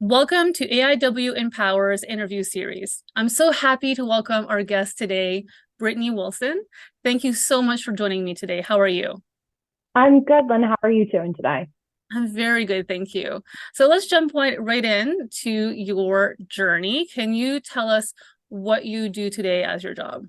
Welcome to AIW Empowers interview series. I'm so happy to welcome our guest today, Brittany Wilson. Thank you so much for joining me today. How are you? I'm good, Lynn. How are you doing today? I'm very good, thank you. So let's jump right in to your journey. Can you tell us what you do today as your job?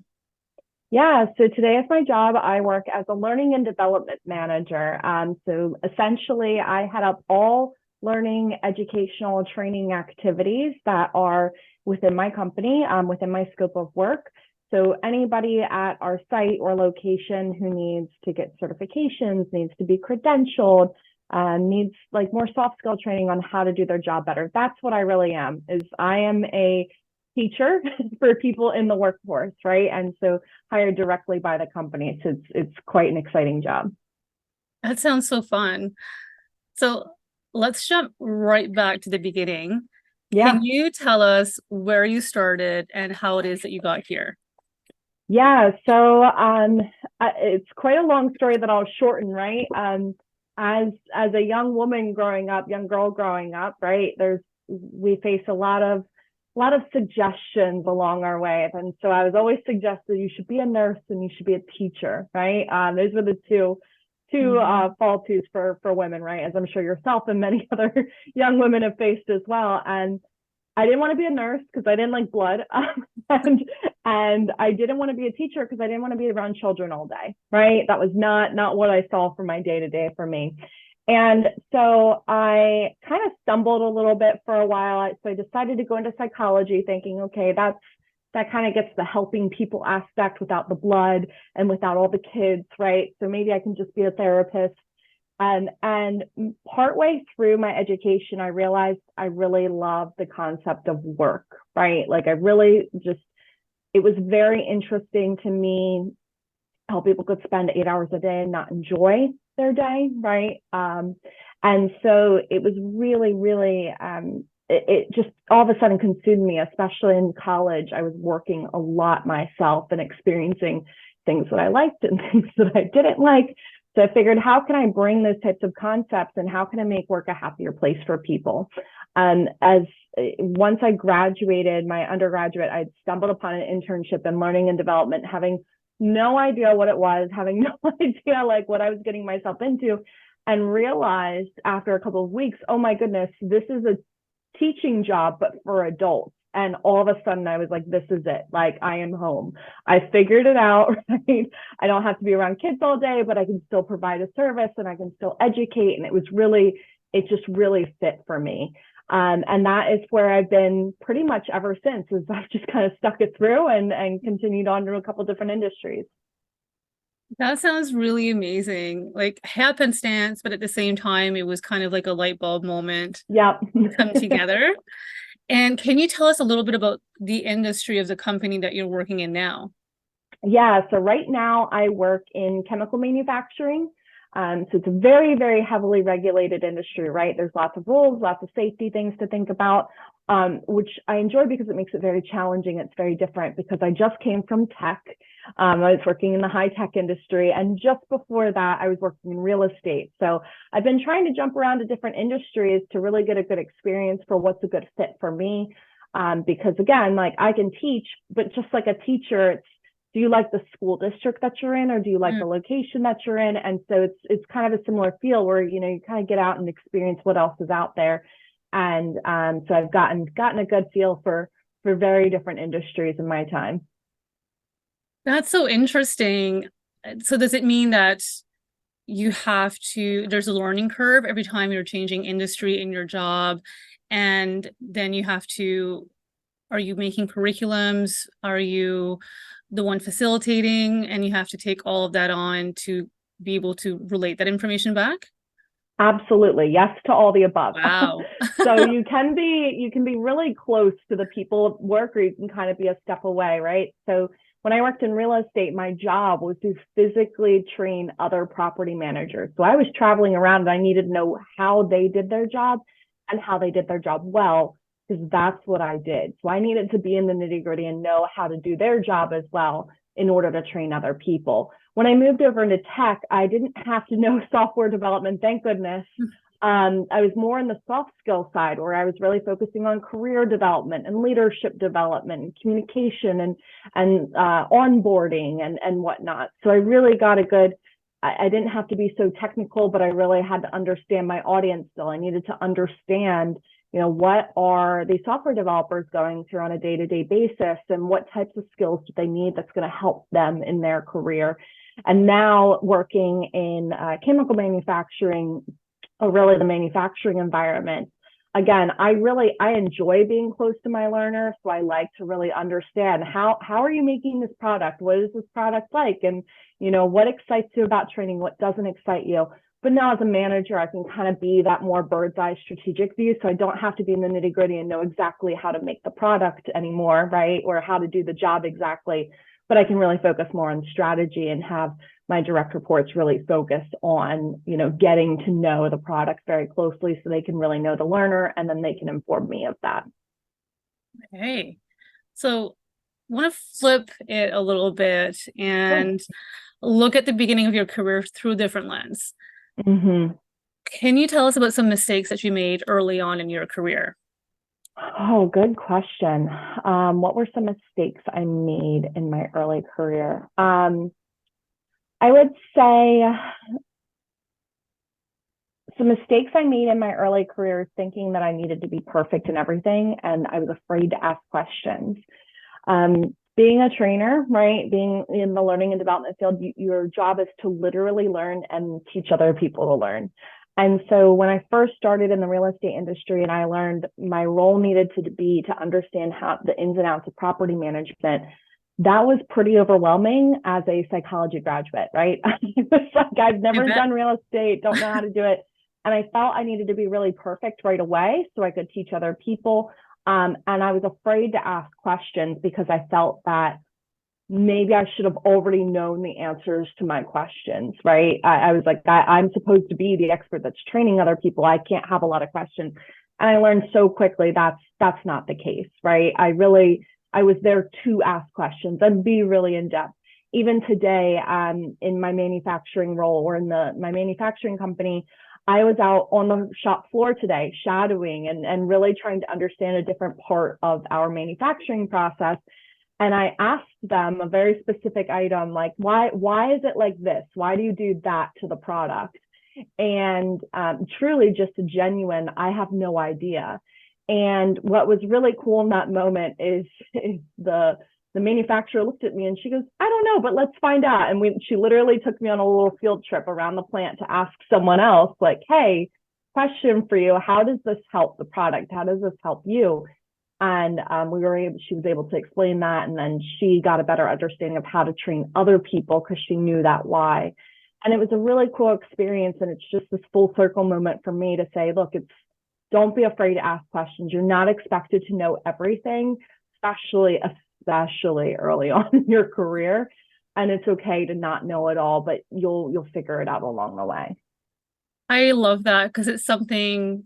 Yeah, so today as my job, I work as a learning and development manager. So essentially, I head up all learning, educational, training activities that are within my company, within my scope of work. So anybody at our site or location who needs to get certifications, needs to be credentialed, needs like more soft skill training on how to do their job better. That's what I really am, is I am a teacher for people in the workforce, right? And so hired directly by the company. So it's quite an exciting job. That sounds so fun. So let's jump right back to the beginning. Can Yeah. you tell us where you started and how it is that you got here? Yeah. So it's quite a long story that I'll shorten, right? As a young woman growing up, young girl growing up, right? We face a lot of suggestions along our way. And so I was always suggested you should be a nurse and you should be a teacher, right? Those were the two Mhm. fall twos for women, right? As I'm sure yourself and many other young women have faced as well. And I didn't want to be a nurse because I didn't like blood, and I didn't want to be a teacher because I didn't want to be around children all day, right? That was not what I saw for my day to day for me. And so I kind of stumbled a little bit for a while. So I decided to go into psychology, thinking, okay, that kind of gets the helping people aspect without the blood and without all the kids, right? So maybe I can just be a therapist. And partway through my education, I realized I really love the concept of work, right? Like I really just, it was very interesting to me how people could spend 8 hours a day and not enjoy their day, right? And so it was really, it just all of a sudden consumed me, especially in college. I was working a lot myself and experiencing things that I liked and things that I didn't like. So I figured, how can I bring those types of concepts and how can I make work a happier place for people? As once I graduated my undergraduate, I stumbled upon an internship in learning and development, having no idea what it was, having no idea like what I was getting myself into, and realized after a couple of weeks, oh my goodness, this is a teaching job, but for adults. And all of a sudden I was like, this is it. Like I am home. I figured it out, right? I don't have to be around kids all day, but I can still provide a service and I can still educate. And it just really fit for me. And that is where I've been pretty much ever since, is I've just kind of stuck it through and continued on to a couple different industries. That sounds really amazing. Like happenstance, but at the same time, it was kind of like a light bulb moment Yep. to come together. And can you tell us a little bit about the industry of the company that you're working in now? Yeah, so right now I work in chemical manufacturing. So it's a very heavily regulated industry, right? There's lots of rules, lots of safety things to think about, which I enjoy because it makes it very challenging. It's very different because I just came from tech. I was working in the high tech industry. And just before that, I was working in real estate. So I've been trying to jump around to different industries to really get a good experience for what's a good fit for me. Because again, like I can teach, but just like a teacher, it's, do you like the school district that you're in, or do you like Mm, the location that you're in? And so it's kind of a similar feel where you kind of get out and experience what else is out there. And so I've gotten a good feel for very different industries in my time. that's so interesting. So does it mean that there's a learning curve every time you're changing industry in your job, and then are you making curriculums? Are you the one facilitating? And you have to take all of that on to be able to relate that information back? Absolutely. Yes to all the above. Wow. So you can be really close to the people at work, or you can kind of be a step away, right? So when I worked in real estate, my job was to physically train other property managers. So I was traveling around and I needed to know how they did their job and how they did their job well, because that's what I did. So I needed to be in the nitty gritty and know how to do their job as well in order to train other people. When I moved over into tech, I didn't have to know software development, thank goodness. I was more in the soft skill side where I was really focusing on career development and leadership development and communication and onboarding and whatnot. So I really got a good, I didn't have to be so technical, but I really had to understand my audience still. I needed to understand, what are these software developers going through on a day-to-day basis, and what types of skills do they need that's going to help them in their career. And now working in chemical manufacturing, or really the manufacturing environment, again, I enjoy being close to my learner. So I like to really understand how are you making this product? What is this product like? And, what excites you about training? What doesn't excite you? But now as a manager, I can kind of be that more bird's eye strategic view. So I don't have to be in the nitty gritty and know exactly how to make the product anymore, right? Or how to do the job exactly. But I can really focus more on strategy and have my direct reports really focused on, getting to know the product very closely so they can really know the learner, and then they can inform me of that. Okay. So I want to flip it a little bit and look at the beginning of your career through a different lens. Mm-hmm. Can you tell us about some mistakes that you made early on in your career? Oh, good question. What were some mistakes I made in my early career? I would say some mistakes I made in my early career, thinking that I needed to be perfect in everything, and I was afraid to ask questions. Being a trainer, right? Being in the learning and development field, your job is to literally learn and teach other people to learn. And so when I first started in the real estate industry and I learned my role needed to be to understand how the ins and outs of property management, that was pretty overwhelming as a psychology graduate, right? It's like, I've never done real estate, don't know how to do it. And I felt I needed to be really perfect right away so I could teach other people. And I was afraid to ask questions because I felt that maybe I should have already known the answers to my questions, right? I was like, I'm supposed to be the expert that's training other people. I can't have a lot of questions. And I learned so quickly that's not the case, right? I was there to ask questions and be really in depth. Even today, in my manufacturing role or in my manufacturing company, I was out on the shop floor today, shadowing and really trying to understand a different part of our manufacturing process. And I asked them a very specific item, like, why is it like this? Why do you do that to the product? And truly just a genuine, I have no idea. And what was really cool in that moment is the manufacturer looked at me and she goes, I don't know, but let's find out. And she literally took me on a little field trip around the plant to ask someone else, like, hey, question for you. How does this help the product? How does this help you? And she was able to explain that. And then she got a better understanding of how to train other people because she knew that why. And it was a really cool experience. And it's just this full circle moment for me to say, look, don't be afraid to ask questions. You're not expected to know everything, especially early on in your career. And it's okay to not know it all, but you'll figure it out along the way. I love that because it's something,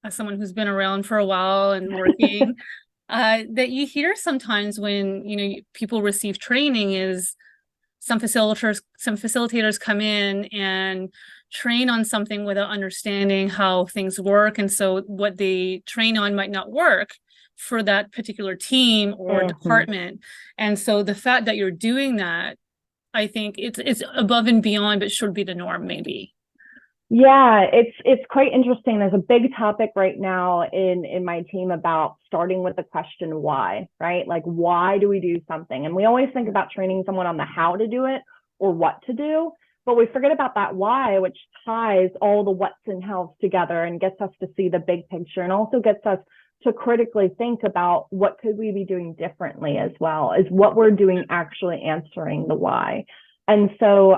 as someone who's been around for a while and working, that you hear sometimes when, people receive training is some facilitators come in and train on something without understanding how things work. And so what they train on might not work for that particular team or department. And so the fact that you're doing that, I think it's above and beyond, but should be the norm maybe. Yeah, it's quite interesting. There's a big topic right now in my team about starting with the question why, right? Like, why do we do something? And we always think about training someone on the how to do it or what to do, but we forget about that why, which ties all the what's and how's together and gets us to see the big picture and also gets us to critically think about what could we be doing differently as well. Is what we're doing actually answering the why? And so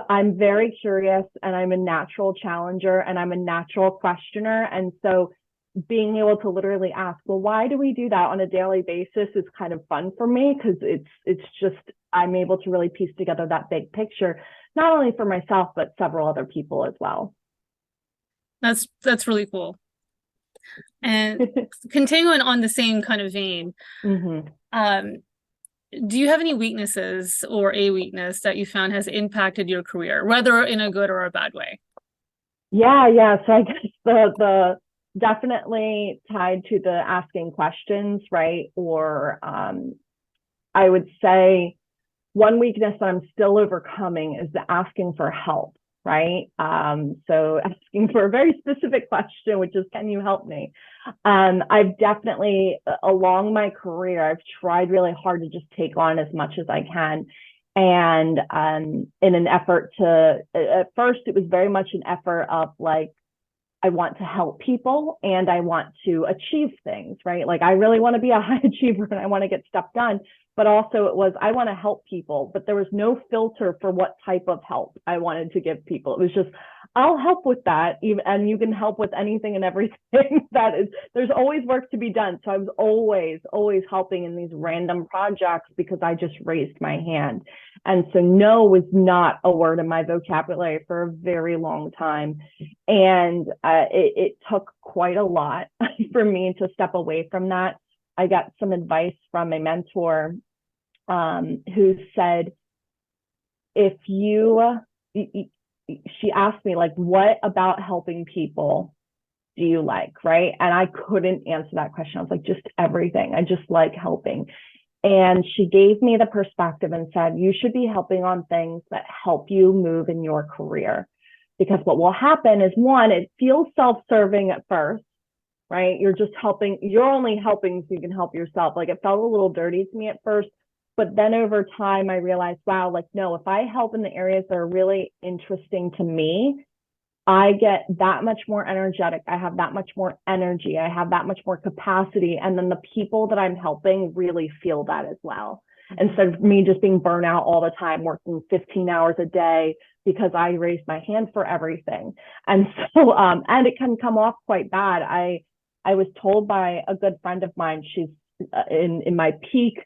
I'm very curious and I'm a natural challenger and I'm a natural questioner. And so being able to literally ask, well, why do we do that on a daily basis is kind of fun for me because it's just, I'm able to really piece together that big picture, not only for myself, but several other people as well. That's really cool. And continuing on the same kind of vein, do you have any weaknesses or a weakness that you found has impacted your career, whether in a good or a bad way? Yeah. So I guess the definitely tied to the asking questions, right? Or I would say one weakness that I'm still overcoming is the asking for help, right? So asking for a very specific question, which is, can you help me? I've definitely, along my career, I've tried really hard to just take on as much as I can. And in an effort to, at first, it was very much an effort of like, I want to help people and I want to achieve things, right? Like I really want to be a high achiever and I want to get stuff done. But also it was, I want to help people, but there was no filter for what type of help I wanted to give people. It was just, I'll help with that. And you can help with anything and everything that is, there's always work to be done. So I was always helping in these random projects because I just raised my hand. And so no was not a word in my vocabulary for a very long time. And it took quite a lot for me to step away from that. I got some advice from a mentor who said, if you, she asked me, like, what about helping people do you like, right? And I couldn't answer that question. I was like, just everything. I just like helping. And she gave me the perspective and said, you should be helping on things that help you move in your career. Because what will happen is, one, it feels self-serving at first, right? You're just helping, you're only helping so you can help yourself. Like it felt a little dirty to me at first, but then over time I realized, wow, like, no, if I help in the areas that are really interesting to me, I get that much more energetic. I have that much more energy. I have that much more capacity. And then the people that I'm helping really feel that as well. Instead of me just being burnt out all the time, working 15 hours a day because I raised my hand for everything. And so, and it can come off quite bad. I was told by a good friend of mine, she's in my peak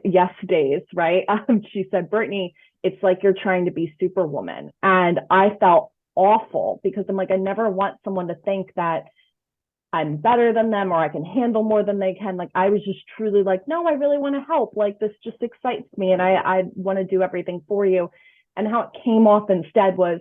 yes days, right? She said, Brittany, it's like you're trying to be Superwoman. And I felt awful because I'm like, I never want someone to think that I'm better than them or I can handle more than they can. Like I was just truly like, no, I really want to help. Like this just excites me and I want to do everything for you. And how it came off instead was,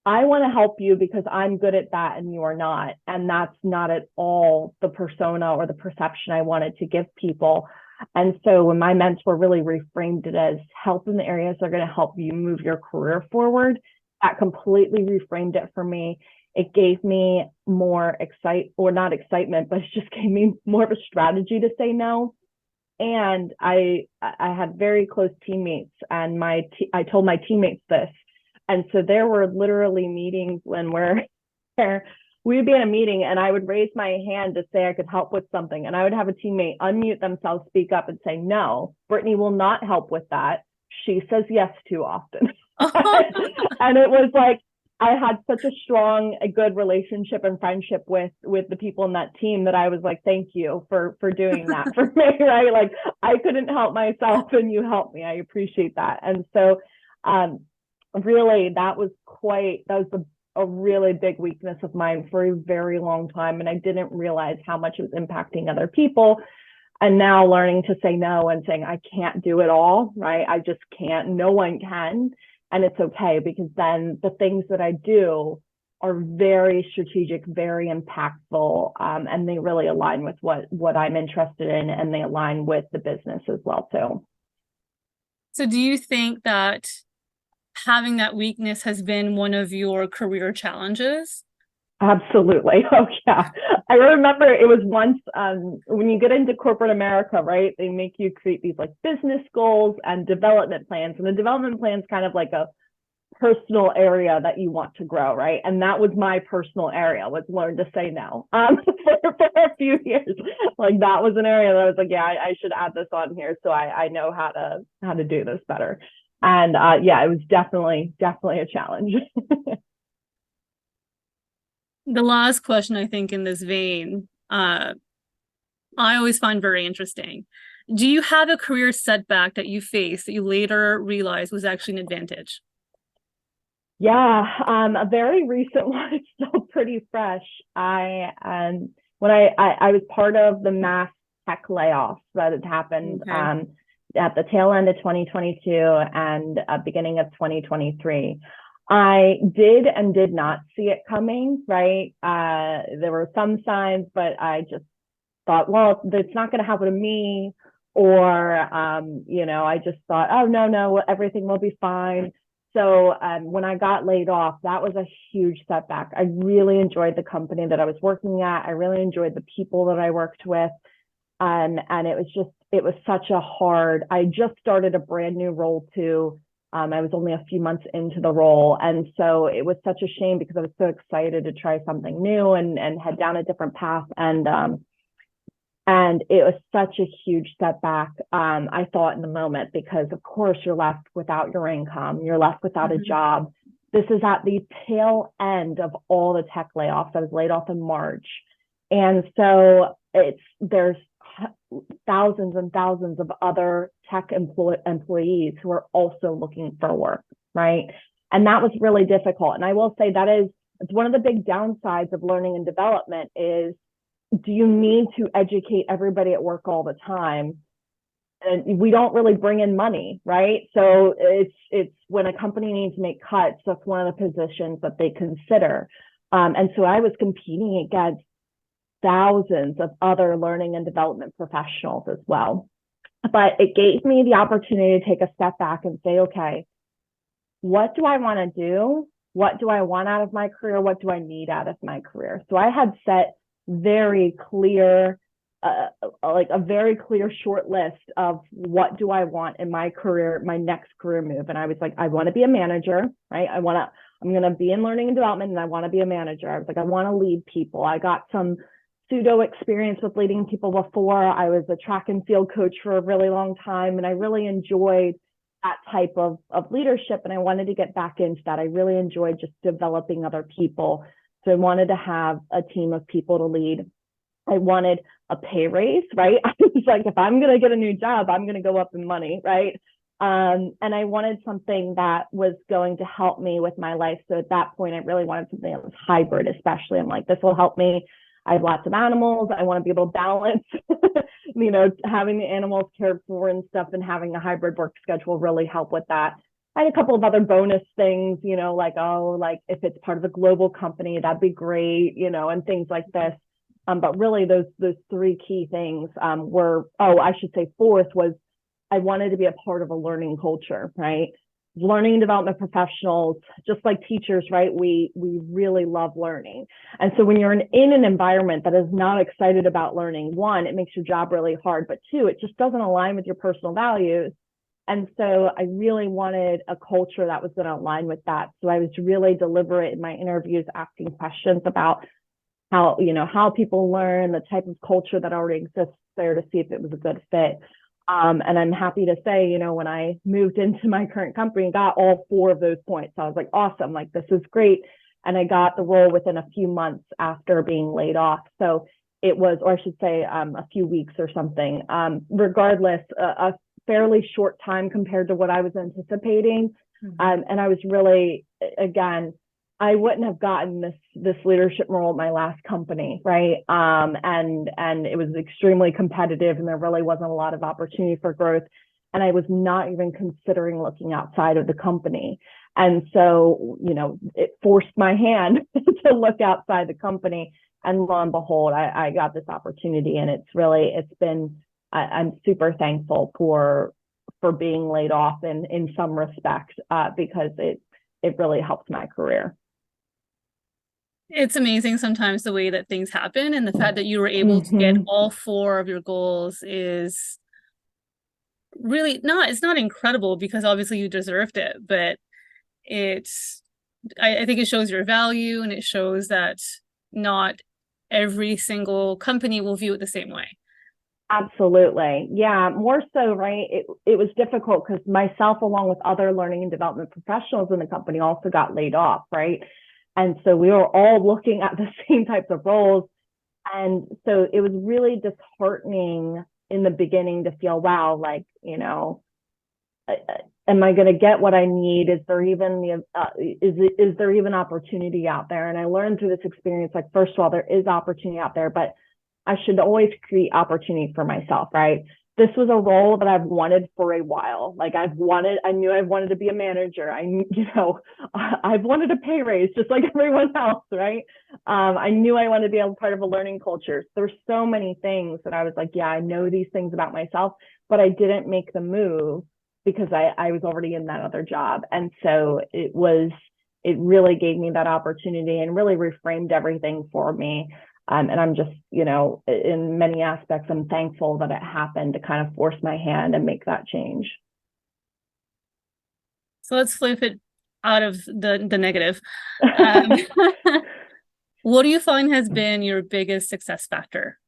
I want to help you because I'm good at that and you are not. And that's not at all the persona or the perception I wanted to give people. And so when my mentor really reframed it as help in the areas that are going to help you move your career forward, that completely reframed it for me. It gave me more not excitement, but it just gave me more of a strategy to say no. And I had very close teammates and I told my teammates this. And so there were literally meetings when we would be in a meeting and I would raise my hand to say I could help with something. And I would have a teammate unmute themselves, speak up and say, no, Brittany will not help with that. She says yes too often. And it was like, I had such a good relationship and friendship with the people in that team that I was like, thank you for doing that for me, right? Like I couldn't help myself and you helped me. I appreciate that. And so really that was a really big weakness of mine for a very long time. And I didn't realize how much it was impacting other people. And now learning to say no and saying, I can't do it all, right? I just can't, no one can. And it's okay because then the things that I do are very strategic, very impactful, and they really align with what I'm interested in and they align with the business as well too. So do you think that having that weakness has been one of your career challenges? Absolutely. Oh yeah. I remember it was once when you get into corporate America, right? They make you create these like business goals and development plans. And the development plan is kind of like a personal area that you want to grow, right? And that was my personal area, was learn to say no for a few years. Like that was an area that I was like, yeah, I should add this on here so I know how to do this better. And yeah, it was definitely a challenge. The last question, I think, in this vein, I always find very interesting. Do you have a career setback that you faced that you later realized was actually an advantage? Yeah, a very recent one. It's still pretty fresh. When I was part of the mass tech layoffs that had happened at the tail end of 2022 and beginning of 2023. I did and did not see it coming, right? There were some signs, but I just thought, well, it's not going to happen to me. Or, I just thought, oh, no, everything will be fine. So when I got laid off, that was a huge setback. I really enjoyed the company that I was working at. I really enjoyed the people that I worked with. And it was such a hard, I just started a brand new role too. I was only a few months into the role. And so it was such a shame because I was so excited to try something new and head down a different path. And it was such a huge setback, I thought in the moment, because of course you're left without your income, you're left without a job. This is at the tail end of all the tech layoffs. I was laid off in March. And so there's thousands and thousands of other tech employees who are also looking for work, right? And that was really difficult. And I will say it's one of the big downsides of learning and development is, do you need to educate everybody at work all the time? And we don't really bring in money, right? So it's when a company needs to make cuts, that's one of the positions that they consider. And so I was competing against thousands of other learning and development professionals as well. But it gave me the opportunity to take a step back and say, okay, what do I want to do? What do I want out of my career? What do I need out of my career? So I had set very clear, like a very clear short list of what do I want in my career, my next career move. And I was like, I want to be a manager, right? I'm going to be in learning and development and I want to be a manager. I was like, I want to lead people. I got some pseudo experience with leading people before. I was a track and field coach for a really long time. And I really enjoyed that type of leadership. And I wanted to get back into that. I really enjoyed just developing other people. So I wanted to have a team of people to lead. I wanted a pay raise, right? I was like, if I'm going to get a new job, I'm going to go up in money, right? And I wanted something that was going to help me with my life. So at that point, I really wanted something that was hybrid, especially. I'm like, this will help me. I have lots of animals. I want to be able to balance, having the animals cared for and stuff, and having a hybrid work schedule really help with that. I had a couple of other bonus things, like if it's part of a global company, that'd be great, and things like this. But really those three key things I should say fourth was I wanted to be a part of a learning culture, right? Learning and development professionals, just like teachers, right? We really love learning. And so when you're in an environment that is not excited about learning, one, it makes your job really hard, but two, it just doesn't align with your personal values. And so I really wanted a culture that was going to align with that. So I was really deliberate in my interviews, asking questions about how people learn, the type of culture that already exists there, to see if it was a good fit. And I'm happy to say, when I moved into my current company and got all four of those points, I was like, awesome, like this is great. And I got the role within a few months after being laid off. So it was, or I should say a few weeks or something. Regardless, a fairly short time compared to what I was anticipating. And I was really, again, I wouldn't have gotten this leadership role at my last company, right? And it was extremely competitive, and there really wasn't a lot of opportunity for growth. And I was not even considering looking outside of the company. And so, it forced my hand to look outside the company. And lo and behold, I got this opportunity, and I'm super thankful for being laid off in some respects, because it really helped my career. It's amazing sometimes the way that things happen, and the fact that you were able to get all four of your goals is really it's not incredible, because obviously you deserved it, but I think it shows your value, and it shows that not every single company will view it the same way. Absolutely. Yeah, more so, right? It was difficult because myself, along with other learning and development professionals in the company, also got laid off, right? And so we were all looking at the same types of roles. And so it was really disheartening in the beginning to feel, wow, like, am I going to get what I need? Is there even is there even opportunity out there? And I learned through this experience, like, first of all, there is opportunity out there, but I should always create opportunity for myself, right? this was a role that I've wanted for a while. Like I knew I wanted to be a manager. I've wanted a pay raise just like everyone else, right? I knew I wanted to be a part of a learning culture. There's so many things that I was like, yeah, I know these things about myself, but I didn't make the move because I was already in that other job. And so it really gave me that opportunity and really reframed everything for me. And I'm just, in many aspects, I'm thankful that it happened to kind of force my hand and make that change. So let's flip it out of the negative. What do you find has been your biggest success factor?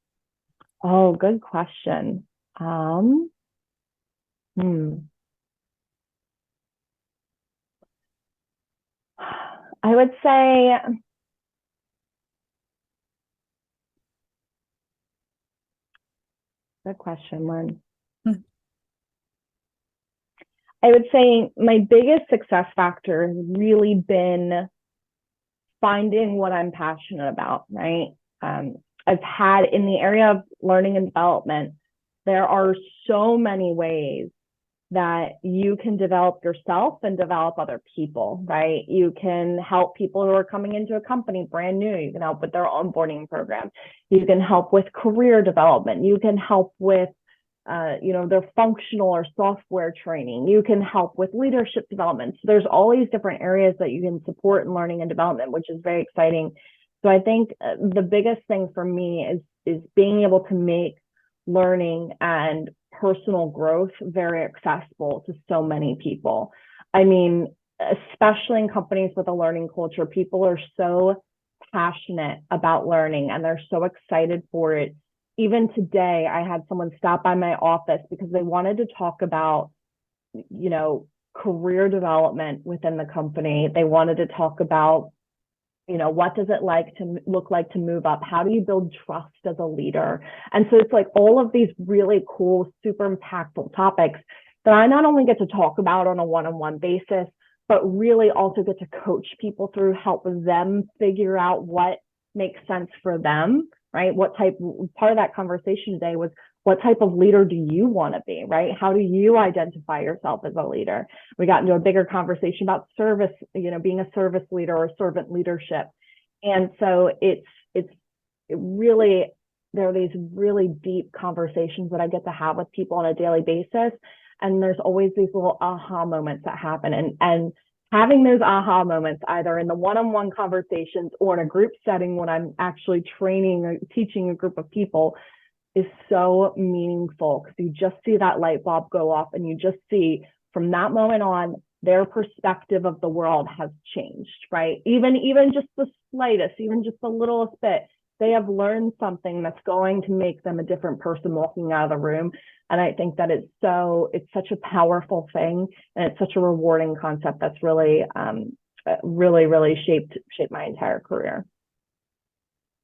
Oh, good question. I would say good question, Lynn. I would say my biggest success factor has really been finding what I'm passionate about, right? I've had in the area of learning and development, there are so many ways that you can develop yourself and develop other people, right? You can help people who are coming into a company brand new. You can help with their onboarding program. You can help with career development. You can help with their functional or software training. You can help with leadership development. So there's all these different areas that you can support in learning and development, which is very exciting. So I think the biggest thing for me is being able to make learning and personal growth very accessible to so many people. I mean, especially in companies with a learning culture, people are so passionate about learning and they're so excited for it. Even today, I had someone stop by my office because they wanted to talk about, career development within the company. They wanted to talk about, what does it look like to move up? How do you build trust as a leader? And so it's like all of these really cool, super impactful topics that I not only get to talk about on a one-on-one basis, but really also get to coach people through, help them figure out what makes sense for them, right? Part of that conversation today was, what type of leader do you want to be, right? How do you identify yourself as a leader? We got into a bigger conversation about service, being a service leader or servant leadership. And so there are these really deep conversations that I get to have with people on a daily basis. And there's always these little aha moments that happen. And having those aha moments, either in the one-on-one conversations or in a group setting when I'm actually training or teaching a group of people, is so meaningful because you just see that light bulb go off and you just see from that moment on, their perspective of the world has changed, right? Even just the slightest, even just the littlest bit, they have learned something that's going to make them a different person walking out of the room. And I think that it's such a powerful thing and it's such a rewarding concept that's really, really shaped my entire career.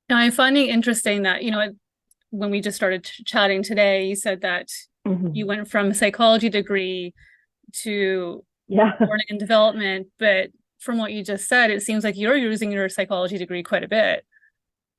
Now, I'm finding interesting that, when we just started chatting today, you said that you went from a psychology degree to learning and development, but from what you just said, it seems like you're using your psychology degree quite a bit.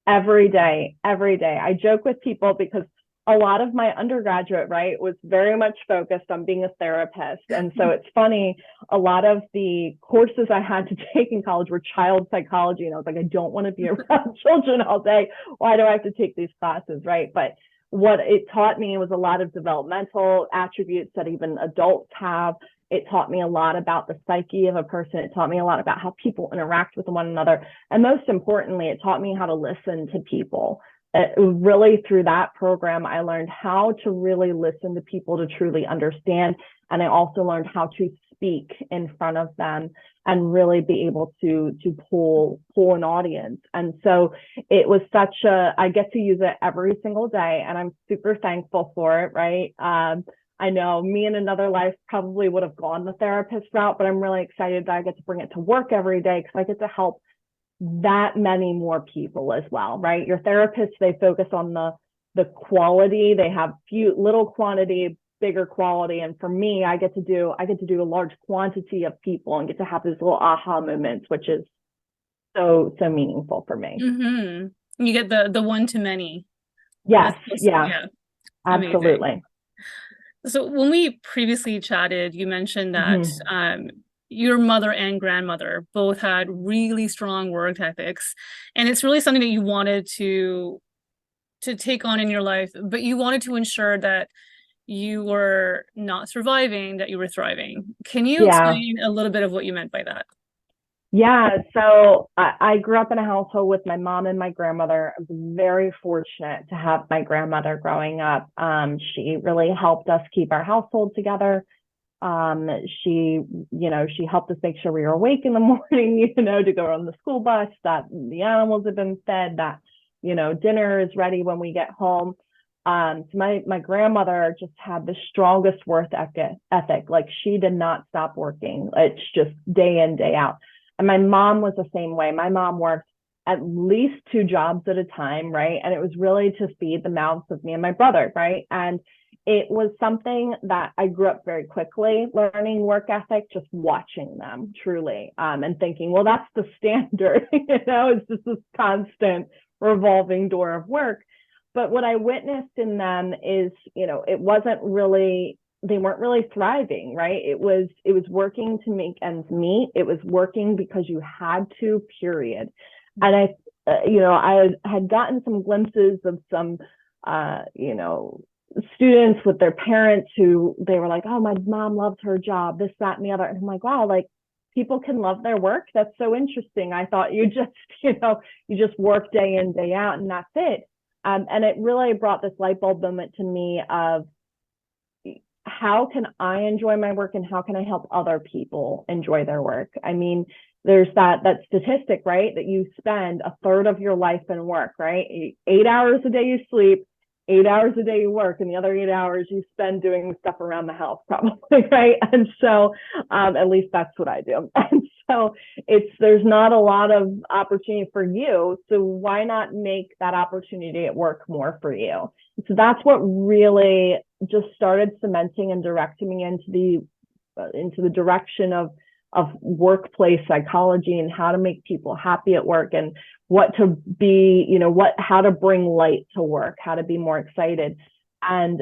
Every day. I joke with people because a lot of my undergraduate, right, was very much focused on being a therapist. And so it's funny, a lot of the courses I had to take in college were child psychology. And I was like, I don't want to be around children all day. Why do I have to take these classes, right? But what it taught me was a lot of developmental attributes that even adults have. It taught me a lot about the psyche of a person. It taught me a lot about how people interact with one another. And most importantly, it taught me how to listen to people. Really, through that program, I learned how to really listen to people to truly understand. And I also learned how to speak in front of them and really be able to pull an audience. And so it was I get to use it every single day, and I'm super thankful for it, right? I know me in another life probably would have gone the therapist route, but I'm really excited that I get to bring it to work every day because I get to help that many more people as well, right? Your therapists, they focus on the quality. They have little quantity, bigger quality. And for me, I get to do a large quantity of people and get to have these little aha moments, which is so meaningful for me. You get the one to many. Yes, yeah, absolutely. So when we previously chatted, you mentioned that Mhm. your mother and grandmother both had really strong work ethics, and it's really something that you wanted to take on in your life, but you wanted to ensure that you were not surviving, that you were thriving. Can you Yeah. explain a little bit of what you meant by that? Yeah, so I grew up in a household with my mom and my grandmother. I was very fortunate to have my grandmother growing up. She really helped us keep our household together. She, she helped us make sure we were awake in the morning, to go on the school bus, that the animals have been fed, that, dinner is ready when we get home. So my grandmother just had the strongest work ethic. Like she did not stop working. It's just day in, day out. And my mom was the same way. My mom worked at least 2 jobs at a time, right? And it was really to feed the mouths of me and my brother, right? And it was something that I grew up very quickly learning work ethic, just watching them truly, and thinking, well, that's the standard, it's just this constant revolving door of work. But what I witnessed in them is, it wasn't really, they weren't really thriving, right? It was working to make ends meet. It was working because you had to, period. And I had gotten some glimpses of some, students with their parents who they were like, oh, my mom loves her job, this, that, and the other. And I'm like, wow, like people can love their work. That's so interesting. I thought you just, you just work day in, day out, and that's it. And it really brought this light bulb moment to me of how can I enjoy my work and how can I help other people enjoy their work? I mean, there's that statistic, right? That you spend a third of your life in work, right? 8 hours a day you sleep, 8 hours a day you work, and the other 8 hours you spend doing stuff around the house, probably, right? And so, at least that's what I do. And so, there's not a lot of opportunity for you. So why not make that opportunity at work more for you? So that's what really just started cementing and directing me into the direction of workplace psychology and how to make people happy at work and what to be, how to bring light to work, how to be more excited. And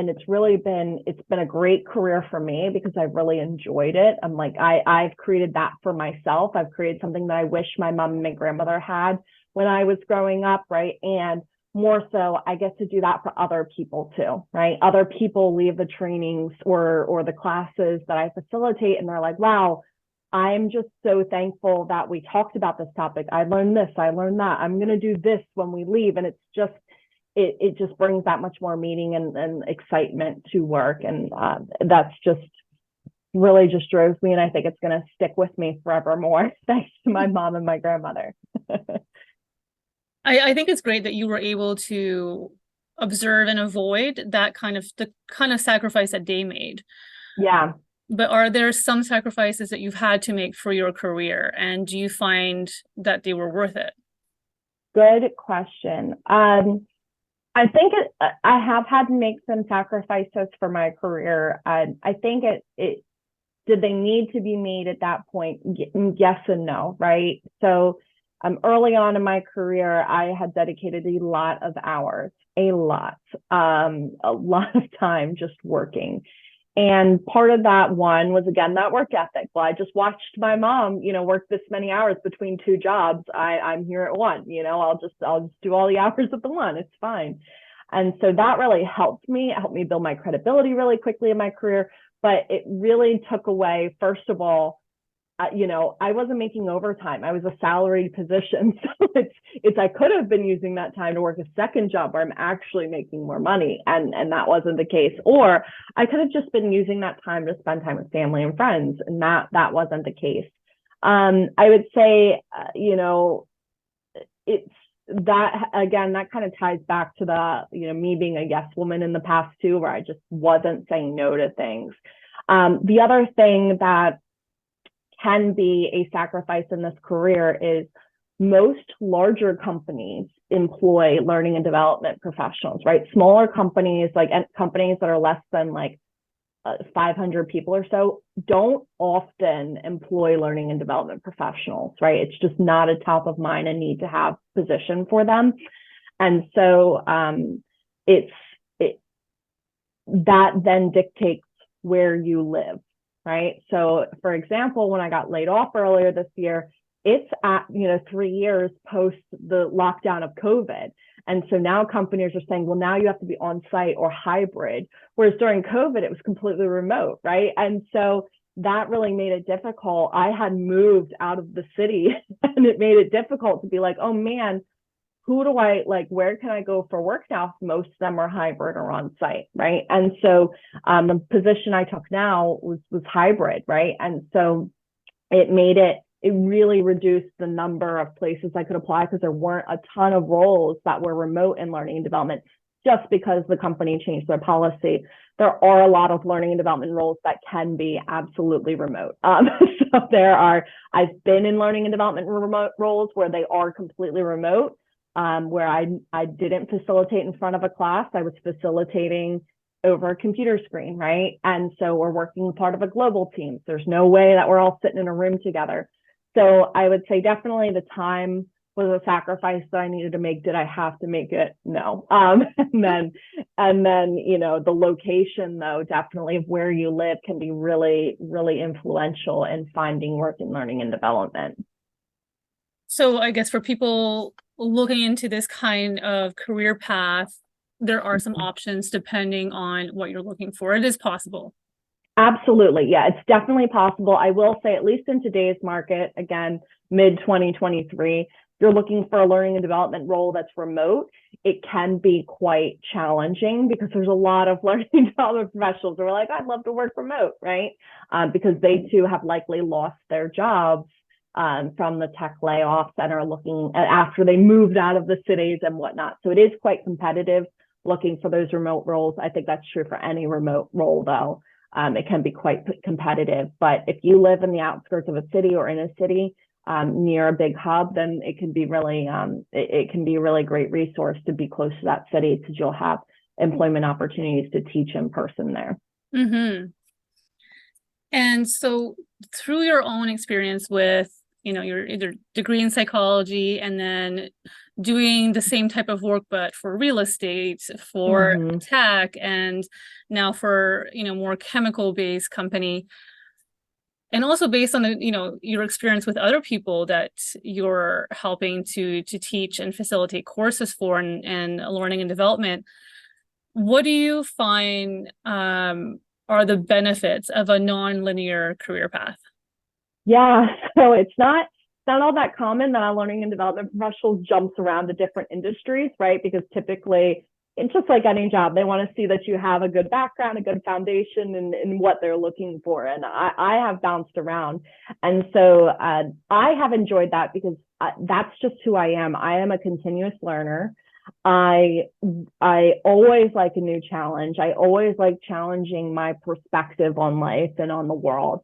it's been a great career for me because I've really enjoyed it. I'm like, I've created that for myself. I've created something that I wish my mom and my grandmother had when I was growing up, right? And more so, I get to do that for other people too, right? Other people leave the trainings or the classes that I facilitate, and they're like, wow, I'm just so thankful that we talked about this topic. I learned this, I learned that. I'm going to do this when we leave. And it's just, it just brings that much more meaning and excitement to work. And that's just really just drove me. And I think it's going to stick with me forevermore, thanks to my mom and my grandmother. I think it's great that you were able to observe and avoid the kind of sacrifice that they made. Yeah. But are there some sacrifices that you've had to make for your career, and do you find that they were worth it? Good question. I think I have had to make some sacrifices for my career. I think it did they need to be made at that point? Yes and no, right? So early on in my career, I had dedicated a lot of hours, a lot of time just working. And part of that one was, again, that work ethic. Well, I just watched my mom, work this many hours between 2 jobs. I'm here at one, I'll just do all the hours at the one. It's fine. And so that really helped me. It helped me build my credibility really quickly in my career. But it really took away, first of all, I wasn't making overtime. I was a salaried position. So I could have been using that time to work a second job where I'm actually making more money. And that wasn't the case. Or I could have just been using that time to spend time with family and friends. And that wasn't the case. I would say, it's that, again, that kind of ties back to the, me being a yes woman in the past too, where I just wasn't saying no to things. The other thing that can be a sacrifice in this career is most larger companies employ learning and development professionals, right? Smaller companies, like companies that are less than 500 people or so, don't often employ learning and development professionals, right? It's just not a top of mind and need to have position for them. And so that then dictates where you live, right? So for example, when I got laid off earlier this year, it's at, 3 years post the lockdown of COVID. And so now companies are saying, well, now you have to be on site or hybrid. Whereas during COVID, it was completely remote, right? And so that really made it difficult. I had moved out of the city and it made it difficult to be like, oh man, who do I like, where can I go for work now? Most of them are hybrid or on site, right? And so the position I took now was hybrid, right? And so it really reduced the number of places I could apply because there weren't a ton of roles that were remote in learning and development just because the company changed their policy. There are a lot of learning and development roles that can be absolutely remote. So I've been in learning and development remote roles where they are completely remote, where I didn't facilitate in front of a class. I was facilitating over a computer screen, right? And so we're working part of a global team. There's no way that we're all sitting in a room together. So I would say definitely the time was a sacrifice that I needed to make. Did I have to make it? No. And then, the location though, definitely of where you live can be really, really influential in finding work in learning and development. So I guess for people looking into this kind of career path, there are some options depending on what you're looking for. It is possible. Absolutely. Yeah, it's definitely possible. I will say, at least in today's market, again, mid 2023, you're looking for a learning and development role that's remote, it can be quite challenging because there's a lot of learning and development professionals who are like, I'd love to work remote, right? Because they too have likely lost their jobs from the tech layoffs and are looking after they moved out of the cities and whatnot. So it is quite competitive looking for those remote roles. I think that's true for any remote role though. It can be quite competitive, but if you live in the outskirts of a city or in a city near a big hub, then it can be really a really great resource to be close to that city because you'll have employment opportunities to teach in person there. Mm-hmm. And so through your own experience with, your either degree in psychology and then doing the same type of work, but for real estate, for tech, and now for, more chemical-based company, and also based on your experience with other people that you're helping to teach and facilitate courses for and learning and development, what do you find are the benefits of a non-linear career path? Yeah, so it's not all that common that a learning and development professional jumps around to different industries, right? Because typically, it's just like any job, they want to see that you have a good background, a good foundation in what they're looking for. And I have bounced around. And so I have enjoyed that because that's just who I am. I am a continuous learner. I always like a new challenge. I always like challenging my perspective on life and on the world.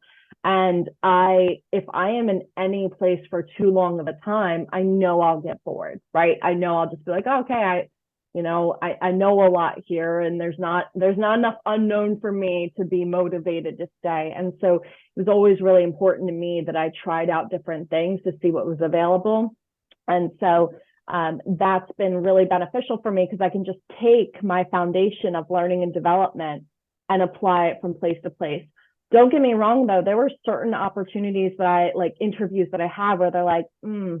And if I am in any place for too long of a time, I know I'll get bored, right? I know I'll just be like, oh, okay, I know a lot here, and there's not enough unknown for me to be motivated to stay. And so it was always really important to me that I tried out different things to see what was available. And so that's been really beneficial for me because I can just take my foundation of learning and development and apply it from place to place. Don't get me wrong, though, there were certain opportunities that interviews that I had where they're like, you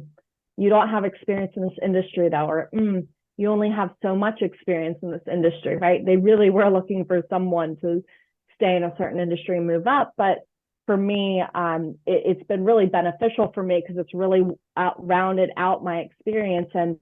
don't have experience in this industry, though, or you only have so much experience in this industry, right? They really were looking for someone to stay in a certain industry and move up. But for me, it's been really beneficial for me because it's really rounded out my experience. And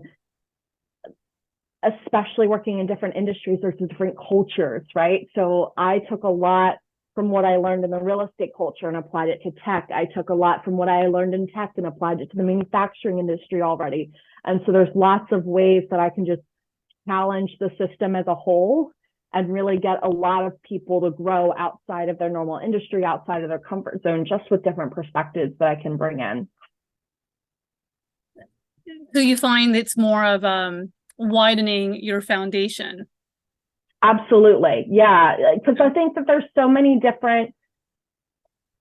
especially working in different industries, there's different cultures, right? So I took a lot from what I learned in the real estate culture and applied it to tech. I took a lot from what I learned in tech and applied it to the manufacturing industry already. And so there's lots of ways that I can just challenge the system as a whole and really get a lot of people to grow outside of their normal industry, outside of their comfort zone, just with different perspectives that I can bring in. So you find it's more of widening your foundation? Absolutely. Yeah. Because I think that there's so many different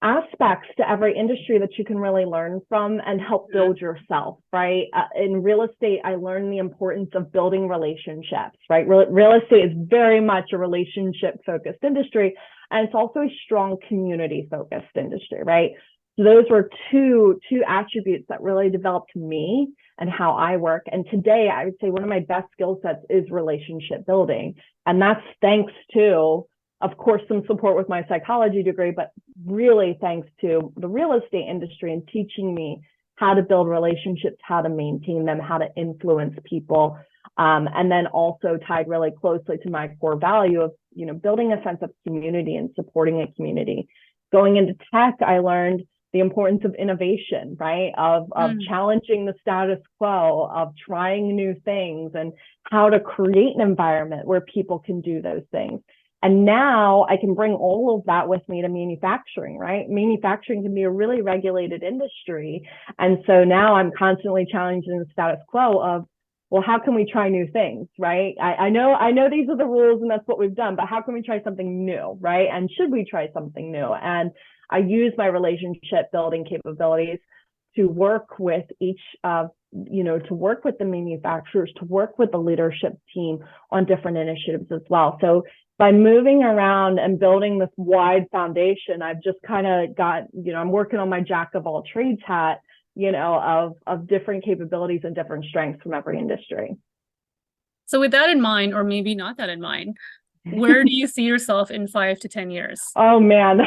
aspects to every industry that you can really learn from and help build yourself, right? In real estate, I learned the importance of building relationships, right? Real estate is very much a relationship focused industry, and it's also a strong community focused industry, right? So those were two attributes that really developed me and how I work. And today I would say one of my best skill sets is relationship building. And that's thanks to, of course, some support with my psychology degree, but really thanks to the real estate industry and teaching me how to build relationships, how to maintain them, how to influence people. And then also tied really closely to my core value of, building a sense of community and supporting a community. Going into tech, I learned the importance of innovation, right? Of challenging the status quo, of trying new things, and how to create an environment where people can do those things. And now I can bring all of that with me to manufacturing, right? Manufacturing can be a really regulated industry. And so now I'm constantly challenging the status quo of, well, how can we try new things, right? I know these are the rules and that's what we've done, but how can we try something new, right? And should we try something new? And I use my relationship building capabilities to work with to work with the manufacturers, to work with the leadership team on different initiatives as well. So by moving around and building this wide foundation, I've just kind of got, I'm working on my jack of all trades hat, of different capabilities and different strengths from every industry. So with that in mind, or maybe not that in mind, where do you see yourself in 5 to 10 years? Oh, man.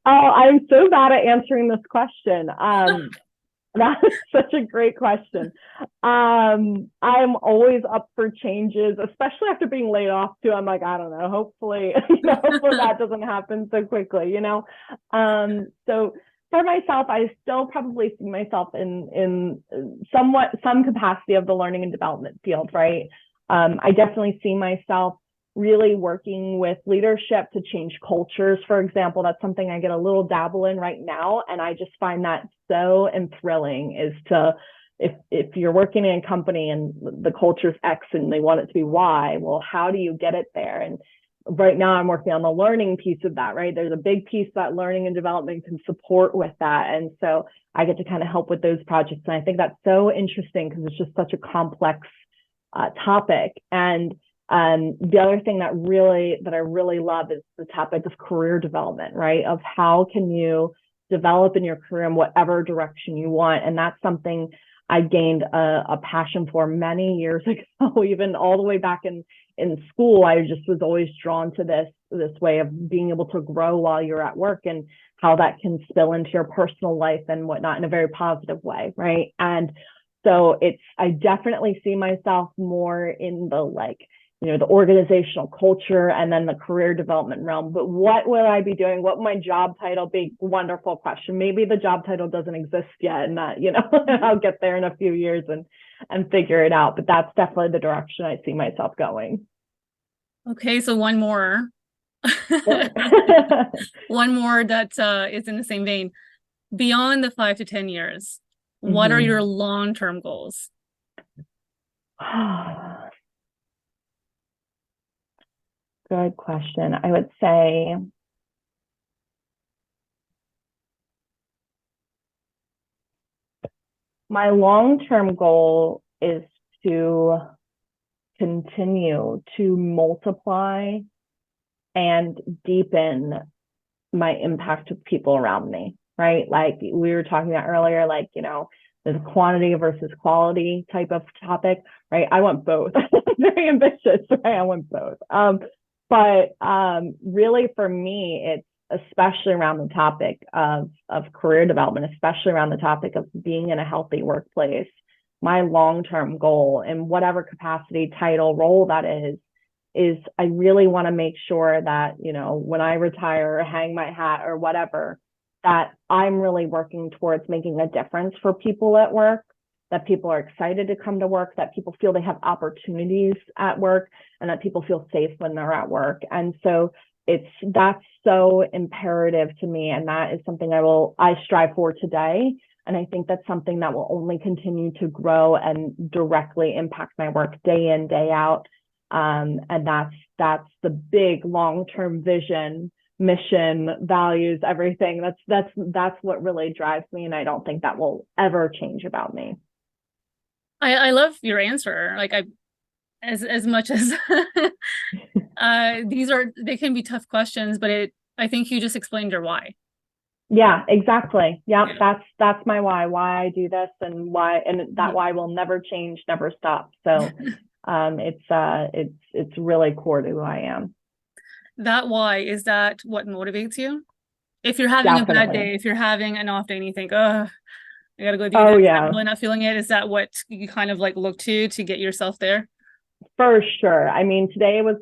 I'm so bad at answering this question. That is such a great question. I'm always up for changes, especially after being laid off too. I'm like, I don't know, hopefully, hopefully that doesn't happen so quickly, So for myself, I still probably see myself in some capacity of the learning and development field, right? I definitely see myself really working with leadership to change cultures, for example. That's something I get a little dabble in right now. And I just find that so thrilling is to, if you're working in a company and the culture's X and they want it to be Y, well, how do you get it there? And right now I'm working on the learning piece of that, right? There's a big piece that learning and development can support with that. And so I get to kind of help with those projects. And I think that's so interesting because it's just such a complex topic. And the other thing that I really love is the topic of career development, right? Of how can you develop in your career in whatever direction you want. And that's something I gained a passion for many years ago, even all the way back in school. I just was always drawn to this way of being able to grow while you're at work and how that can spill into your personal life and whatnot in a very positive way, right? And so I definitely see myself more in the the organizational culture and then the career development realm. But what will I be doing? What will my job title be? Wonderful question. Maybe the job title doesn't exist yet and that, I'll get there in a few years and figure it out. But that's definitely the direction I see myself going. Okay, so one more. One more that is in the same vein. Beyond the 5 to 10 years, what are your long-term goals? Good question. I would say my long-term goal is to continue to multiply and deepen my impact with people around me, right? Like we were talking about earlier, the quantity versus quality type of topic, right? I want both. Very ambitious, right? I want both. But really for me, it's especially around the topic of career development, especially around the topic of being in a healthy workplace. My long-term goal in whatever capacity, title, role that is I really want to make sure that, when I retire or hang my hat or whatever, that I'm really working towards making a difference for people at work, that people are excited to come to work, that people feel they have opportunities at work, and that people feel safe when they're at work. And so that's so imperative to me. And that is something I strive for today. And I think that's something that will only continue to grow and directly impact my work day in, day out. And that's the big long-term vision mission, values, everything. That's what really drives me, and I don't think that will ever change about me. I love your answer. Like as much as they can be tough questions, but I think you just explained your why. Yeah, exactly. Yep, Yeah. that's my why I do this, and that why will never change, never stop. So it's really core to who I am. That why, is that what motivates you? If you're having a bad Definitely. day, if you're having an off day and you think, oh, I gotta go do Oh this, I'm yeah, really not feeling it. Is that what you kind of like look to get yourself there? for sure. I mean, today was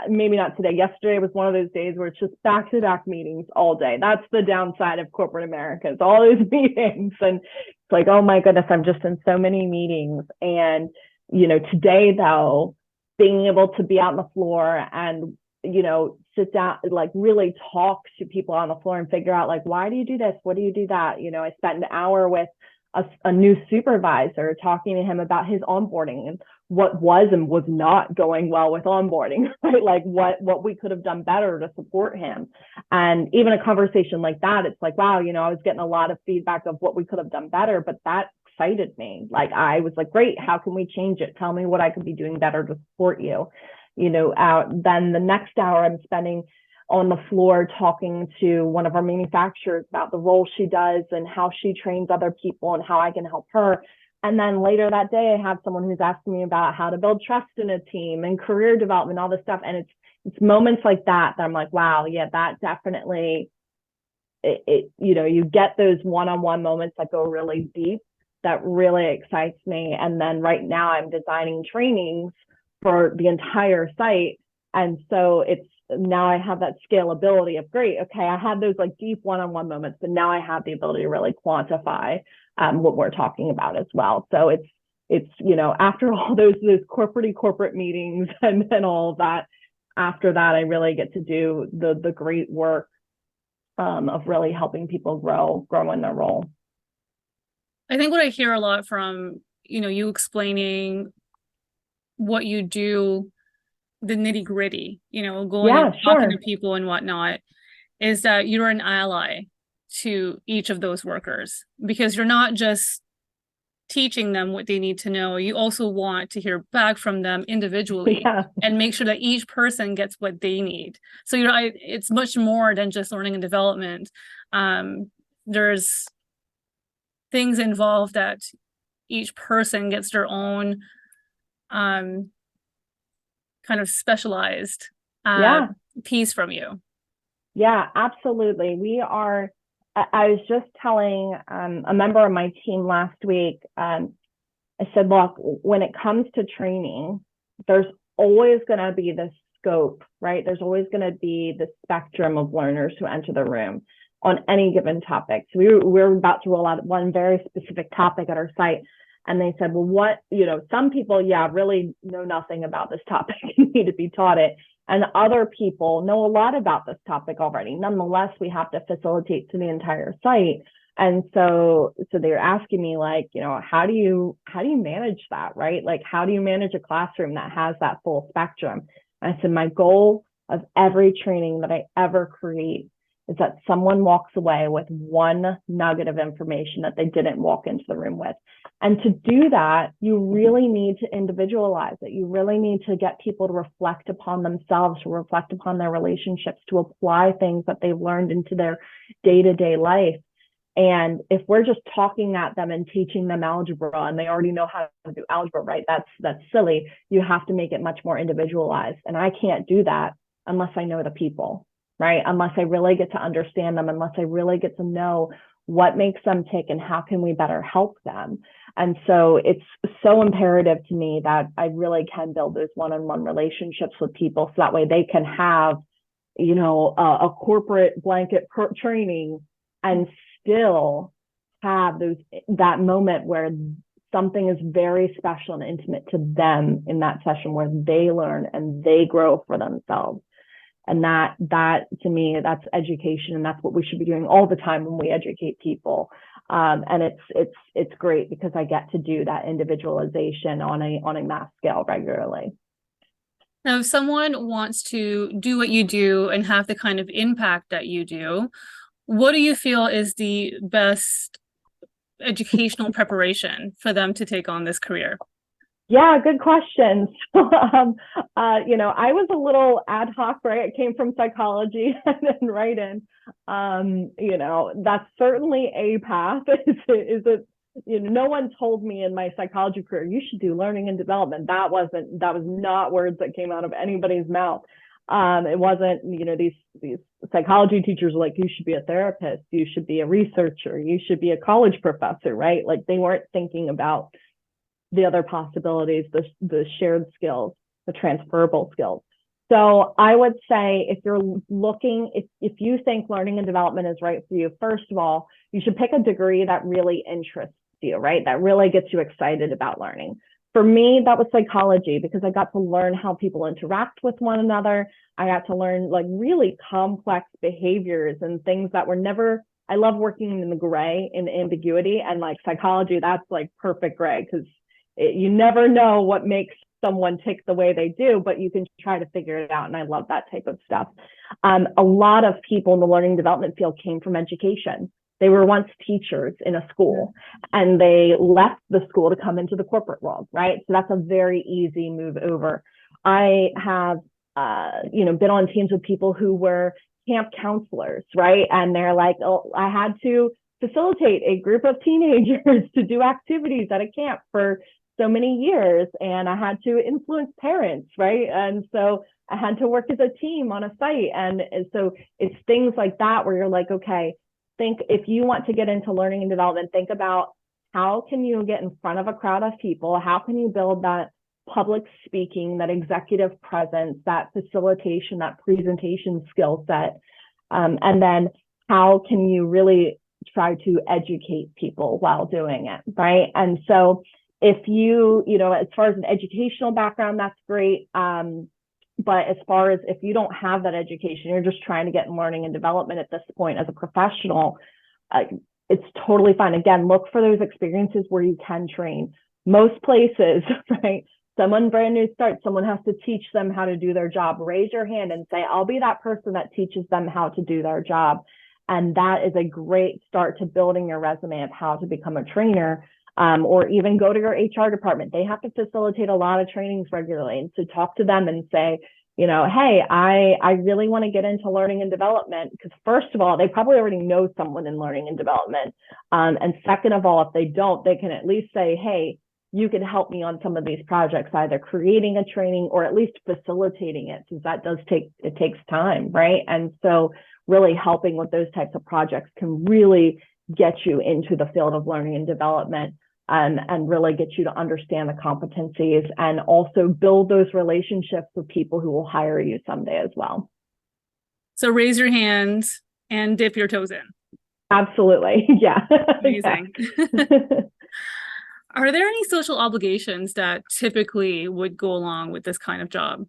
maybe not today. Yesterday was one of those days where it's just back-to-back meetings all day. That's the downside of corporate America. It's all those meetings, and it's like, oh my goodness, I'm just in so many meetings. And today though, being able to be out on the floor and sit down, like really talk to people on the floor and figure out like, why do you do this? What do you do that? I spent an hour with a new supervisor talking to him about his onboarding and what was and was not going well with onboarding, right? Like what we could have done better to support him. And even a conversation like that, it's like, wow, I was getting a lot of feedback of what we could have done better, but that excited me. Like I was like, great, how can we change it? Tell me what I could be doing better to support you. Then the next hour I'm spending on the floor talking to one of our manufacturers about the role she does and how she trains other people and how I can help her. And then later that day, I have someone who's asking me about how to build trust in a team and career development, all this stuff. And it's moments like that I'm like, wow, yeah, that definitely, you get those one-on-one moments that go really deep. That really excites me. And then right now I'm designing trainings for the entire site. And so now I have that scalability of great. Okay, I had those like deep one-on-one moments, but now I have the ability to really quantify what we're talking about as well. So it's after all those corporate meetings and all of that, after that I really get to do the great work of really helping people grow in their role. I think what I hear a lot from, you explaining what you do, the nitty gritty, going and Yeah, talking to sure. people and whatnot, is that you're an ally to each of those workers because you're not just teaching them what they need to know. You also want to hear back from them individually Yeah. and make sure that each person gets what they need. So, it's much more than just learning and development. There's things involved that each person gets their own kind of specialized Yeah. piece from you. Yeah, absolutely. I was just telling a member of my team last week, I said, look, when it comes to training, there's always going to be this scope, right? There's always going to be the spectrum of learners who enter the room on any given topic. So we're about to roll out one very specific topic at our site. And they said, well, some people, yeah, really know nothing about this topic and need to be taught it. And other people know a lot about this topic already. Nonetheless, we have to facilitate to the entire site. And so they're asking me like, how do you manage that, right? Like, how do you manage a classroom that has that full spectrum? And I said, my goal of every training that I ever create is that someone walks away with one nugget of information that they didn't walk into the room with. And to do that, you really need to individualize it. You really need to get people to reflect upon themselves, to reflect upon their relationships, to apply things that they've learned into their day-to-day life. And if we're just talking at them and teaching them algebra and they already know how to do algebra, right? That's silly. You have to make it much more individualized. And I can't do that unless I know the people, right? Unless I really get to understand them, unless I really get to know what makes them tick and how can we better help them. And so it's so imperative to me that I really can build those one-on-one relationships with people so that way they can have, a corporate blanket training and still have that moment where something is very special and intimate to them in that session where they learn and they grow for themselves. And that to me, that's education, and that's what we should be doing all the time when we educate people. And it's great because I get to do that individualization on a mass scale regularly. Now, if someone wants to do what you do and have the kind of impact that you do, what do you feel is the best educational preparation for them to take on this career? Yeah, good question. I was a little ad hoc, right? I came from psychology and then right in. That's certainly a path. Is it, no one told me in my psychology career, you should do learning and development. That was not words that came out of anybody's mouth. It wasn't, these psychology teachers were like, you should be a therapist, you should be a researcher, you should be a college professor, right? Like they weren't thinking about the other possibilities, the shared skills, the transferable skills. So I would say if you're looking, if you think learning and development is right for you, first of all, you should pick a degree that really interests you, right? That really gets you excited about learning. For me, that was psychology because I got to learn how people interact with one another. I got to learn like really complex behaviors and things that were never, I love working in the gray, in the ambiguity, and like psychology, that's like perfect gray because you never know what makes someone tick the way they do, but you can try to figure it out. And I love that type of stuff. A lot of people in the learning development field came from education. They were once teachers in a school and they left the school to come into the corporate world, right? So that's a very easy move over. I have, been on teams with people who were camp counselors, right? And they're like, oh, I had to facilitate a group of teenagers to do activities at a camp for so many years, and I had to influence parents, right? And so I had to work as a team on a site. And so it's things like that where you're like, okay, think if you want to get into learning and development, think about how can you get in front of a crowd of people? How can you build that public speaking, that executive presence, that facilitation, that presentation skill set? And then how can you really try to educate people while doing it, right? And so if you, as far as an educational background, that's great. But as far as if you don't have that education, you're just trying to get in learning and development at this point as a professional, it's totally fine. Again, look for those experiences where you can train. Most places, right? Someone brand new starts, someone has to teach them how to do their job. Raise your hand and say, I'll be that person that teaches them how to do their job. And that is a great start to building your resume of how to become a trainer. Or even go to your HR department. They have to facilitate a lot of trainings regularly. And so talk to them and say, hey, I really want to get into learning and development because first of all, they probably already know someone in learning and development. And second of all, if they don't, they can at least say, hey, you can help me on some of these projects, either creating a training or at least facilitating it, since that takes time, right? And so really helping with those types of projects can really get you into the field of learning and development. And really get you to understand the competencies and also build those relationships with people who will hire you someday as well. So raise your hand and dip your toes in. Absolutely. Yeah. Amazing. Yeah. Are there any social obligations that typically would go along with this kind of job?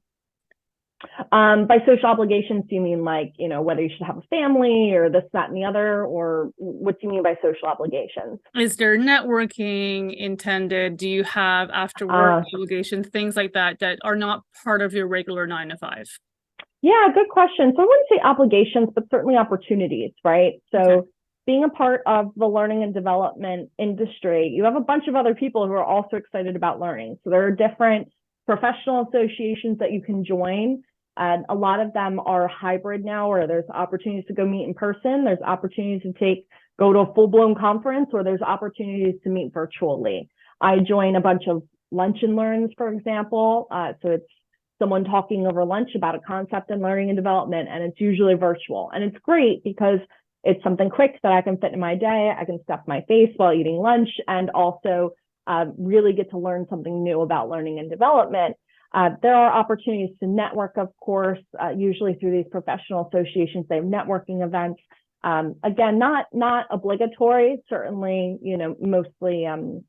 By social obligations, do you mean like, whether you should have a family or this, that, and the other, or what do you mean by social obligations? Is there networking intended? Do you have after work obligations, things like that, that are not part of your regular 9 to 5? Yeah, good question. So I wouldn't say obligations, but certainly opportunities, right? So okay. Being a part of the learning and development industry, you have a bunch of other people who are also excited about learning. So there are different professional associations that you can join. And a lot of them are hybrid now, where there's opportunities to go meet in person. There's opportunities to go to a full-blown conference, or there's opportunities to meet virtually. I join a bunch of lunch and learns, for example. So it's someone talking over lunch about a concept in learning and development, and it's usually virtual. And it's great because it's something quick that I can fit in my day. I can stuff my face while eating lunch and also really get to learn something new about learning and development. There are opportunities to network, of course, usually through these professional associations. They have networking events. Again, not obligatory, certainly, mostly, on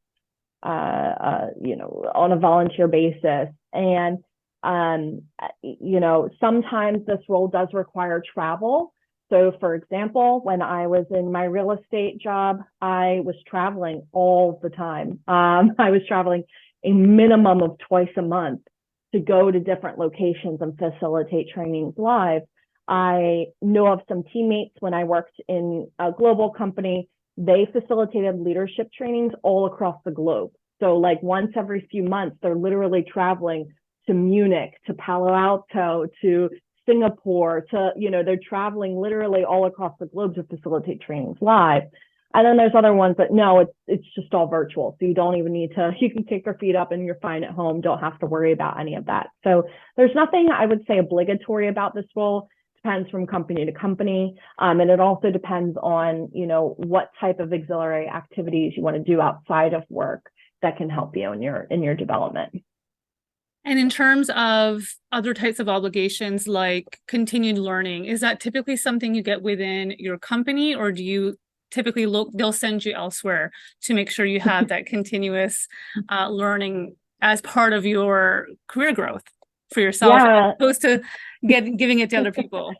a volunteer basis. And, sometimes this role does require travel. So, for example, when I was in my real estate job, I was traveling all the time. I was traveling a minimum of twice a month. to go to different locations and facilitate trainings live. I know of some teammates when I worked in a global company, they facilitated leadership trainings all across the globe. So like once every few months, they're literally traveling to Munich, to Palo Alto, to Singapore, to, they're traveling literally all across the globe to facilitate trainings live. And then there's other ones that no, it's just all virtual. So you don't even need to, you can kick your feet up and you're fine at home. Don't have to worry about any of that. So there's nothing I would say obligatory about this role. Depends from company to company. And it also depends on, what type of auxiliary activities you want to do outside of work that can help you in your development. And in terms of other types of obligations like continued learning, is that typically something you get within your company, or do you typically they'll send you elsewhere to make sure you have that continuous learning as part of your career growth for yourself, as opposed to giving it to other people?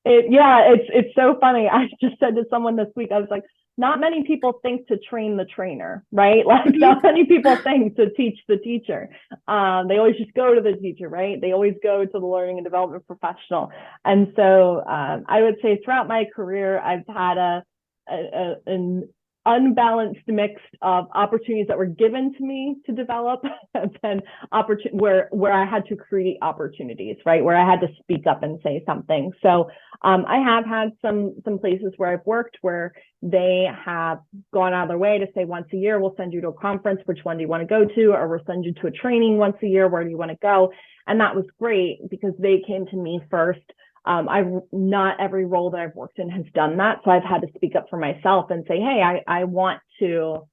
It's so funny. I just said to someone this week, I was like, not many people think to train the trainer, right? Like not many people think to teach the teacher. They always just go to the teacher, right? They always go to the learning and development professional. And so I would say throughout my career, I've had an unbalanced mix of opportunities that were given to me to develop, and then where I had to create opportunities, right? Where I had to speak up and say something. So I have had some places where I've worked where they have gone out of their way to say once a year, we'll send you to a conference. Which one do you want to go to? Or we'll send you to a training once a year. Where do you want to go? And that was great because they came to me first. Not every role that I've worked in has done that. So I've had to speak up for myself and say, hey, I want to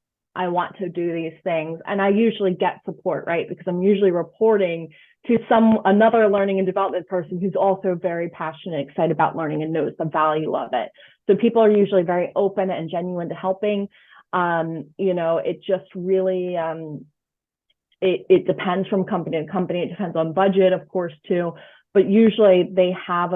do these things. And I usually get support, right? Because I'm usually reporting to another learning and development person who's also very passionate, excited about learning and knows the value of it. So people are usually very open and genuine to helping. It just really, it depends from company to company. It depends on budget, of course, too. But usually they have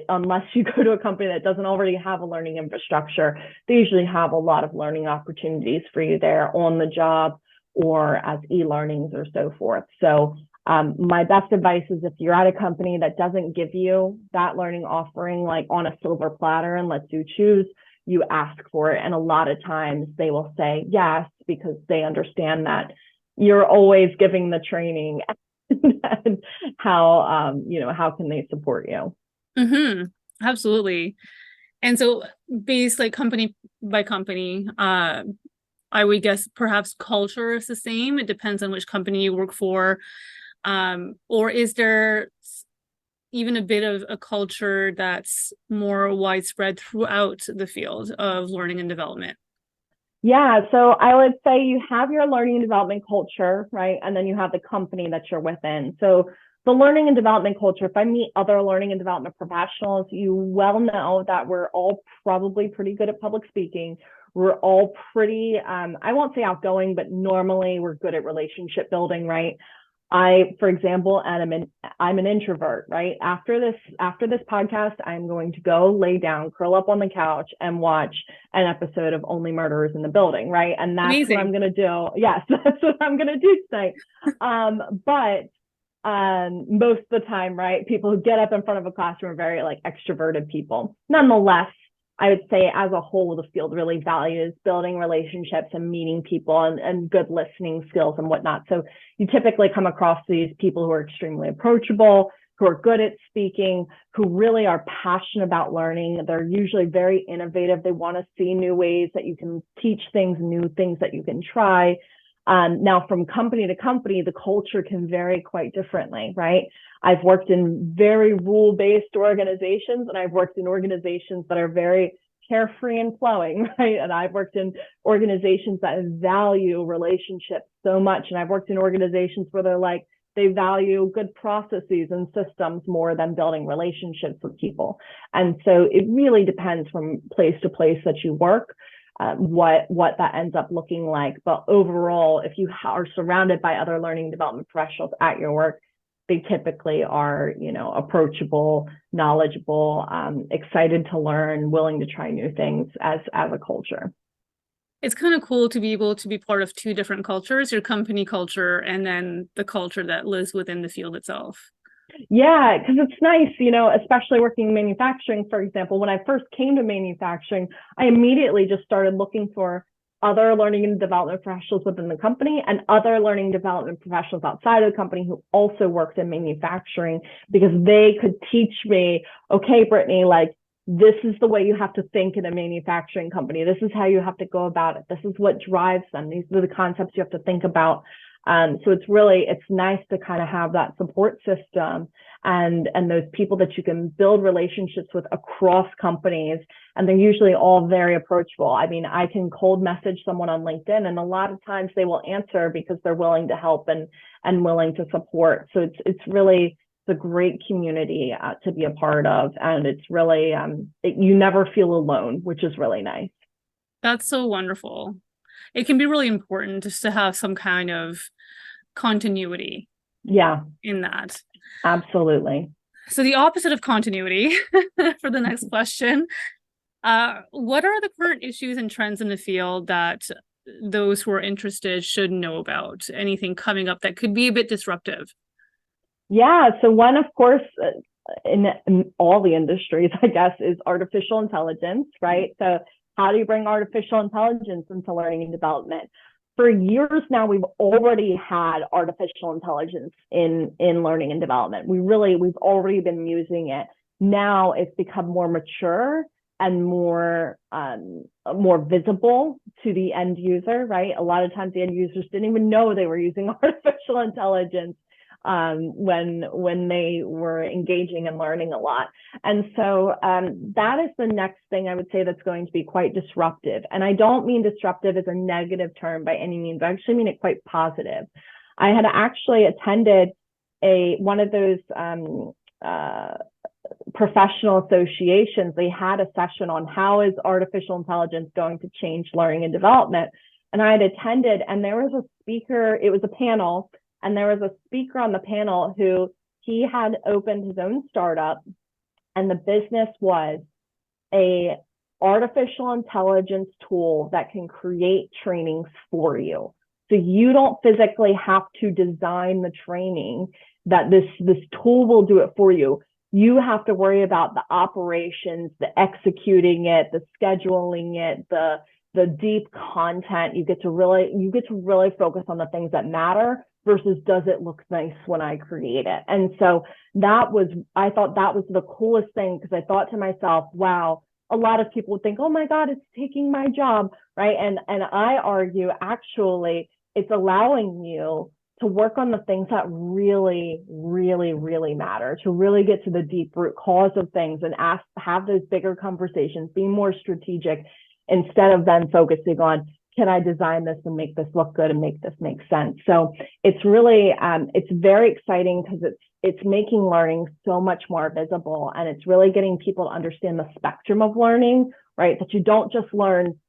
unless you go to a company that doesn't already have a learning infrastructure, they usually have a lot of learning opportunities for you there on the job or as e-learnings or so forth. So my best advice is if you're at a company that doesn't give you that learning offering, like on a silver platter and lets you choose, you ask for it. And a lot of times they will say yes, because they understand that you're always giving the training. And how can they support you? Mm-hmm. Absolutely. And so based like company by company, I would guess perhaps culture is the same. It depends on which company you work for. Or is there even a bit of a culture that's more widespread throughout the field of learning and development? Yeah, so I would say you have your learning and development culture, right? And then you have the company that you're within. So the learning and development culture, if I meet other learning and development professionals, you well know that we're all probably pretty good at public speaking. We're all pretty, I won't say outgoing, but normally we're good at relationship building, right? For example, I'm an introvert, right? After this podcast, I'm going to go lay down, curl up on the couch and watch an episode of Only Murderers in the Building, right? And that's Amazing. what I'm going to do. Yes, that's what I'm going to do tonight. But most of the time, right, people who get up in front of a classroom are very like extroverted people. Nonetheless, I would say as a whole, the field really values building relationships and meeting people and good listening skills and whatnot. So you typically come across these people who are extremely approachable, who are good at speaking, who really are passionate about learning. They're usually very innovative. They want to see new ways that you can teach things, new things that you can try. Now, from company to company, the culture can vary quite differently, right? I've worked in very rule-based organizations, and I've worked in organizations that are very carefree and flowing, right? And I've worked in organizations that value relationships so much. And I've worked in organizations where they value good processes and systems more than building relationships with people. And so it really depends from place to place that you work. What that ends up looking like. But overall, if you are surrounded by other learning and development professionals at your work, they typically are, approachable, knowledgeable, excited to learn, willing to try new things as a culture. It's kind of cool to be able to be part of two different cultures, your company culture and then the culture that lives within the field itself. Yeah, because it's nice, especially working in manufacturing, for example. When I first came to manufacturing, I immediately just started looking for other learning and development professionals within the company and other learning and development professionals outside of the company who also worked in manufacturing, because they could teach me, okay, Brittany, like, this is the way you have to think in a manufacturing company. This is how you have to go about it. This is what drives them. These are the concepts you have to think about. So it's nice to kind of have that support system and those people that you can build relationships with across companies. And they're usually all very approachable. I mean, I can cold message someone on LinkedIn, and a lot of times they will answer because they're willing to help and willing to support. So it's really a great community to be a part of. And it's really, you never feel alone, which is really nice. That's so wonderful. It can be really important just to have some kind of continuity Yeah, in that. absolutely. So the opposite of continuity for the next question, what are the current issues and trends in the field that those who are interested should know about? Anything coming up that could be a bit disruptive? Yeah, so one, of course, in all the industries, I guess, is artificial intelligence, right? So how do you bring artificial intelligence into learning and development? For years now, we've already had artificial intelligence in learning and development. We've already been using it. Now it's become more mature and more visible to the end user, right? A lot of times the end users didn't even know they were using artificial intelligence when they were engaging and learning a lot. And so that is the next thing I would say that's going to be quite disruptive. And I don't mean disruptive as a negative term by any means. I actually mean it quite positive. I had actually attended one of those professional associations. They had a session on how is artificial intelligence going to change learning and development. And I had attended, and there was a speaker, it was a panel, and there was a speaker on the panel who he had opened his own startup, and the business was a artificial intelligence tool that can create trainings for you. So you don't physically have to design the training, that this tool will do it for you. You have to worry about the operations, the executing it, the scheduling it, the deep content. You get to really focus on the things that matter versus does it look nice when I create it. And so I thought that was the coolest thing, because I thought to myself, wow, a lot of people would think, oh my God, it's taking my job, right? And I argue, actually, it's allowing you to work on the things that really, really, really matter, to really get to the deep root cause of things and have those bigger conversations, be more strategic, instead of then focusing on, can I design this and make this look good and make this make sense? So it's really, it's very exciting, because it's making learning so much more visible, and it's really getting people to understand the spectrum of learning, right? That you don't just learn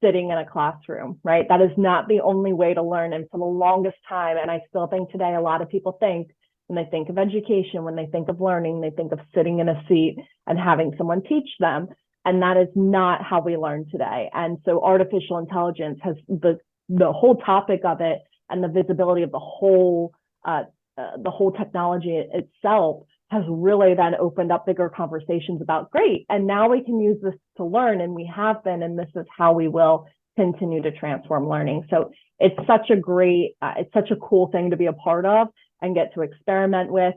sitting in a classroom, right? That is not the only way to learn. And for the longest time, and I still think today, a lot of people think, when they think of education, when they think of learning, they think of sitting in a seat and having someone teach them. And that is not how we learn today. And so artificial intelligence has the whole topic of it, and the visibility of the whole technology itself has really then opened up bigger conversations about, great, and now we can use this to learn, and we have been, and this is how we will continue to transform learning. So it's such a cool thing to be a part of and get to experiment with.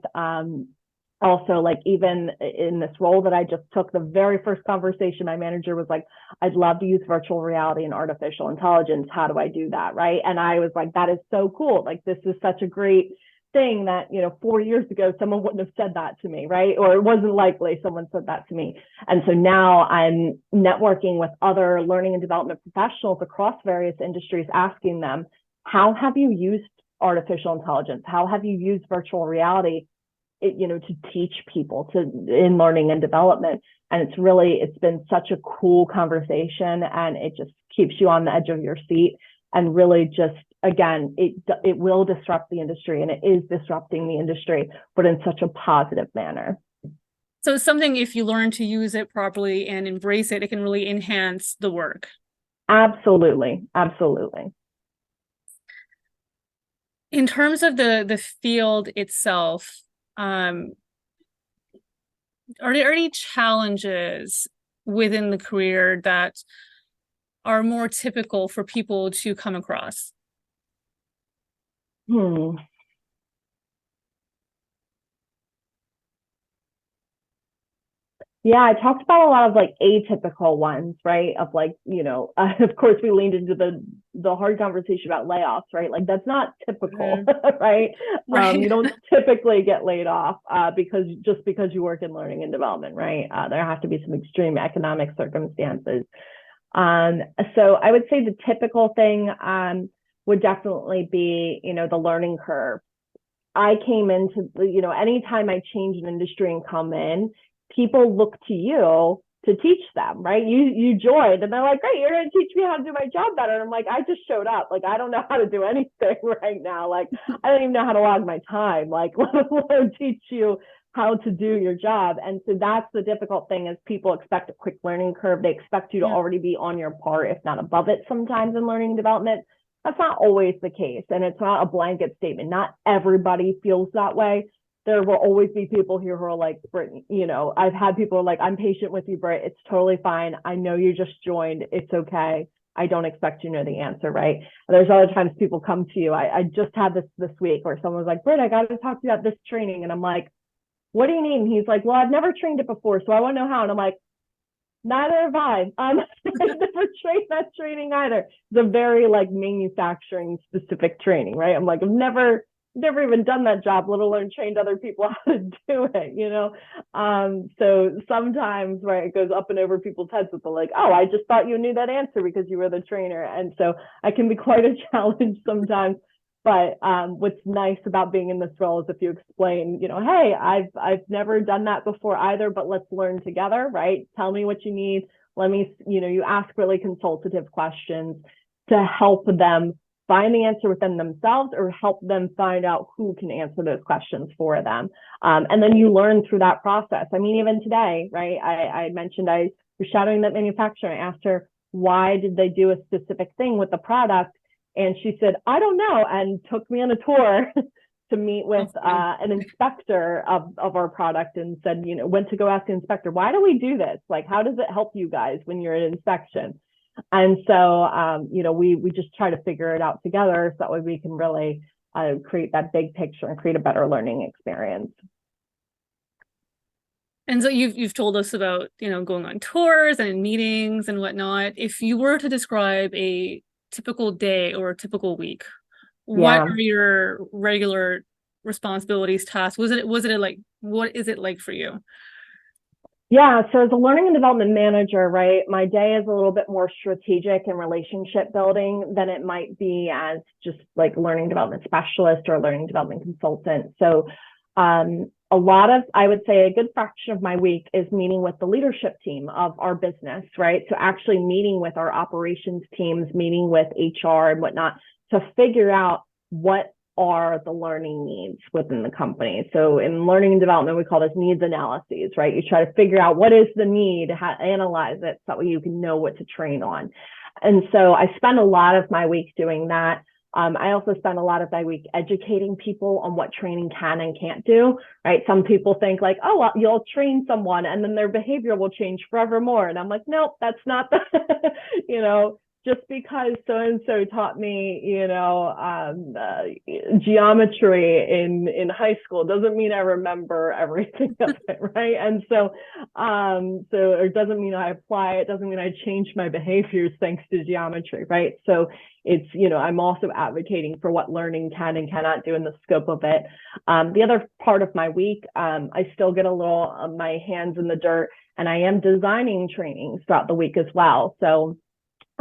Also, like, even in this role that I just took, the very first conversation, my manager was like, I'd love to use virtual reality and artificial intelligence. How do I do that? Right. And I was like, that is so cool. Like, this is such a great thing that, 4 years ago, someone wouldn't have said that to me. Right. Or it wasn't likely someone said that to me. And so now I'm networking with other learning and development professionals across various industries, asking them, how have you used artificial intelligence? How have you used virtual reality to teach people in learning and development? And it's been such a cool conversation, and it just keeps you on the edge of your seat, and really just, again, it will disrupt the industry, and it is disrupting the industry, but in such a positive manner. So it's something, if you learn to use it properly and embrace it, it can really enhance the work. Absolutely. Absolutely. In terms of the field itself, are there any challenges within the career that are more typical for people to come across? Hmm. Yeah, I talked about a lot of like atypical ones, right? Of like, of course we leaned into the hard conversation about layoffs, right? Like that's not typical, right? Right. You don't typically get laid off because you work in learning and development, right? There have to be some extreme economic circumstances. Um, so I would say the typical thing would definitely be, the learning curve. I came into, anytime I change an industry and come in, people look to you to teach them, right? You joined and they're like, great, you're gonna teach me how to do my job better. And I'm like, I just showed up. Like, I don't know how to do anything right now. Like, I don't even know how to log my time. Like, let alone teach you how to do your job. And so that's the difficult thing is people expect a quick learning curve. They expect you to Yeah. already be on your part, if not above it sometimes in learning and development. That's not always the case. And it's not a blanket statement. Not everybody feels that way. There will always be people here who are like, Brittany, I've had people who are like, I'm patient with you, Britt. It's totally fine. I know you just joined. It's okay. I don't expect you to know the answer, right? And there's other times people come to you. I just had this week where someone was like, Britt, I got to talk to you about this training. And I'm like, what do you need? And he's like, well, I've never trained it before, so I want to know how. And I'm like, neither have I. I've never trained that training either. It's a very like manufacturing specific training, right? I'm like, I've never even done that job, let alone trained other people how to do it, So sometimes, right, it goes up and over people's heads with the like, oh, I just thought you knew that answer because you were the trainer. And so I can be quite a challenge sometimes. But what's nice about being in this role is if you explain, hey, I've never done that before either, but let's learn together, right? Tell me what you need. Let me, you ask really consultative questions to help them find the answer within themselves or help them find out who can answer those questions for them. And then you learn through that process. I mean, even today, right? I mentioned I was shadowing that manufacturer. I asked her, why did they do a specific thing with the product? And she said, I don't know, and took me on a tour to meet with an inspector of our product and said, went to go ask the inspector, why do we do this? Like, how does it help you guys when you're at inspection? And so, we just try to figure it out together so that way we can really create that big picture and create a better learning experience. And so you've told us about, going on tours and meetings and whatnot. If you were to describe a typical day or a typical week, what Yeah. are your regular responsibilities, tasks? What is it like for you? Yeah, so as a learning and development manager, right, my day is a little bit more strategic and relationship building than it might be as just like learning development specialist or learning development consultant. So I would say a good fraction of my week is meeting with the leadership team of our business, right? So actually meeting with our operations teams, meeting with HR and whatnot to figure out what are the learning needs within the company. So in learning and development, we call this needs analyses, right? You try to figure out what is the need, analyze it so that you can know what to train on. And so I spend a lot of my week doing that. I also spend a lot of my week educating people on what training can and can't do, right? Some people think like, oh, well, you'll train someone and then their behavior will change forevermore. And I'm like, nope, that's not the, just because so-and-so taught me, geometry in high school doesn't mean I remember everything of it, right? And so it doesn't mean I apply it, doesn't mean I change my behaviors thanks to geometry, right? So it's, I'm also advocating for what learning can and cannot do in the scope of it. The other part of my week, I still get a little of my hands in the dirt and I am designing trainings throughout the week as well. So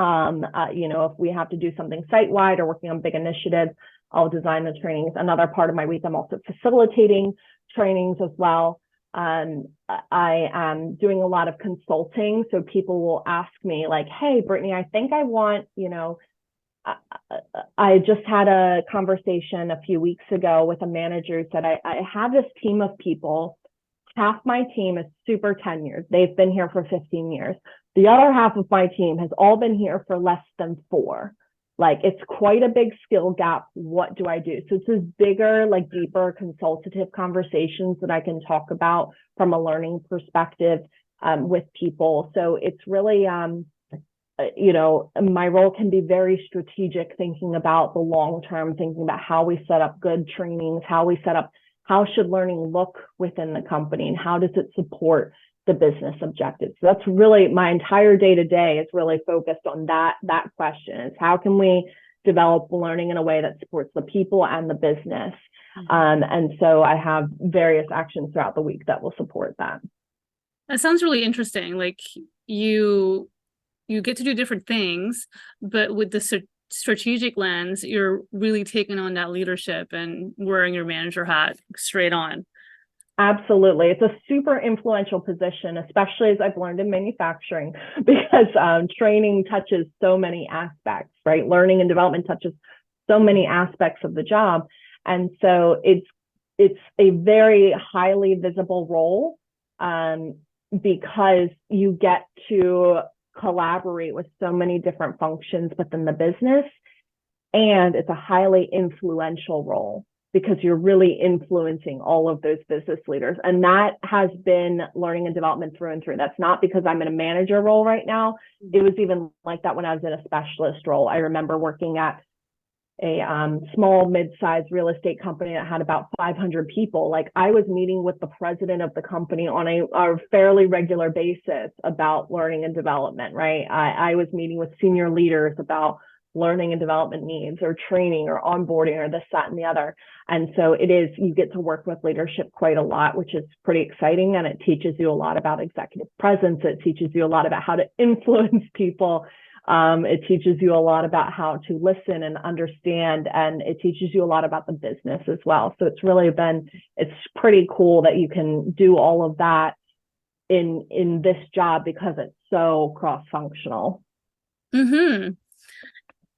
if we have to do something site-wide or working on big initiatives, I'll design the trainings. Another part of my week, I'm also facilitating trainings as well. I am doing a lot of consulting. So people will ask me like, hey, Brittany, I think I want, I just had a conversation a few weeks ago with a manager who said, I have this team of people. Half my team is super tenured. They've been here for 15 years. The other half of my team has all been here for less than 4. Like, it's quite a big skill gap. What do I do? So it's this bigger, like deeper consultative conversations that I can talk about from a learning perspective with people. So it's really, my role can be very strategic, thinking about the long term, thinking about how we set up good trainings, how should learning look within the company, and how does it support the business objectives. So that's really my entire day to day is really focused on that question, is how can we develop learning in a way that supports the people and the business. And so I have various actions throughout the week that will support that. That sounds really interesting. Like, you get to do different things, but with the strategic lens, you're really taking on that leadership and wearing your manager hat straight on. Absolutely. It's a super influential position, especially as I've learned in manufacturing, because training touches so many aspects, right? Learning and development touches so many aspects of the job. And so it's a very highly visible role because you get to collaborate with so many different functions within the business. And it's a highly influential role, because you're really influencing all of those business leaders. And that has been learning and development through and through. That's not because I'm in a manager role right now. It was even like that when I was in a specialist role. I remember working at a small, mid-sized real estate company that had about 500 people. Like, I was meeting with the president of the company on a fairly regular basis about learning and development, right? I was meeting with senior leaders about learning and development needs or training or onboarding or this, that, and the other. And so you get to work with leadership quite a lot, which is pretty exciting. And it teaches you a lot about executive presence. It teaches you a lot about how to influence people. It teaches you a lot about how to listen and understand, and it teaches you a lot about the business as well. So it's pretty cool that you can do all of that in this job, because it's so cross-functional. Mm-hmm.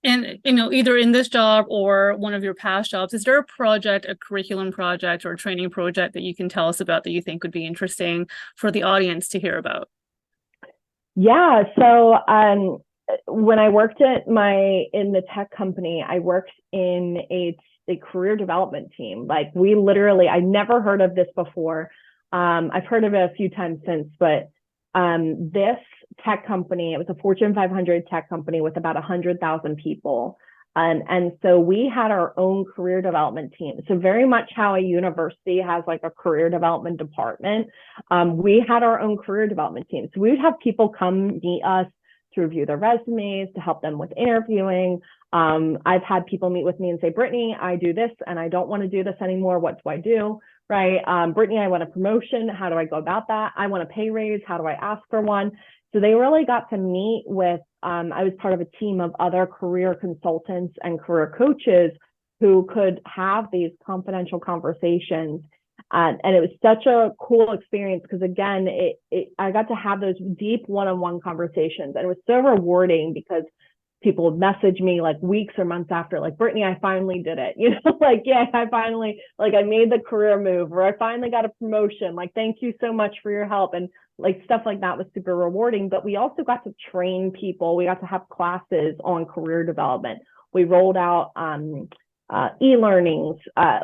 And, either in this job or one of your past jobs, is there a project, a curriculum project, or a training project that you can tell us about that you think would be interesting for the audience to hear about? Yeah. So when I worked in the tech company, I worked in a career development team. Like, I never heard of this before. I've heard of it a few times since, but this tech company, it was a Fortune 500 tech company with about 100,000 people. And so we had our own career development team. So very much how a university has like a career development department, we had our own career development team. So we would have people come meet us to review their resumes, to help them with interviewing. I've had people meet with me and say, Brittany, I do this and I don't want to do this anymore. What do I do? Right? Brittany, I want a promotion. How do I go about that? I want a pay raise. How do I ask for one? So they really got to meet with, I was part of a team of other career consultants and career coaches who could have these confidential conversations. And it was such a cool experience because, again, I got to have those deep one-on-one conversations. And it was so rewarding because people would message me like weeks or months after, like, Brittany, I finally did it. Like, yeah, I finally, like, I made the career move, or I finally got a promotion. Like, thank you so much for your help. And like, stuff like that was super rewarding. But we also got to train people. We got to have classes on career development. We rolled out e-learnings.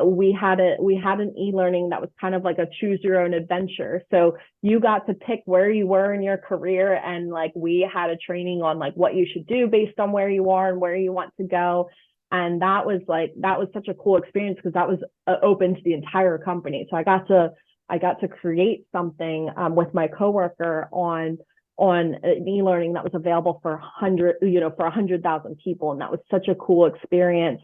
We had an e-learning that was kind of like a choose your own adventure. So you got to pick where you were in your career, and like, we had a training on like what you should do based on where you are and where you want to go. And that was such a cool experience because that was open to the entire company. So I got to create something with my coworker on an e-learning that was available for 100,000 people, and that was such a cool experience.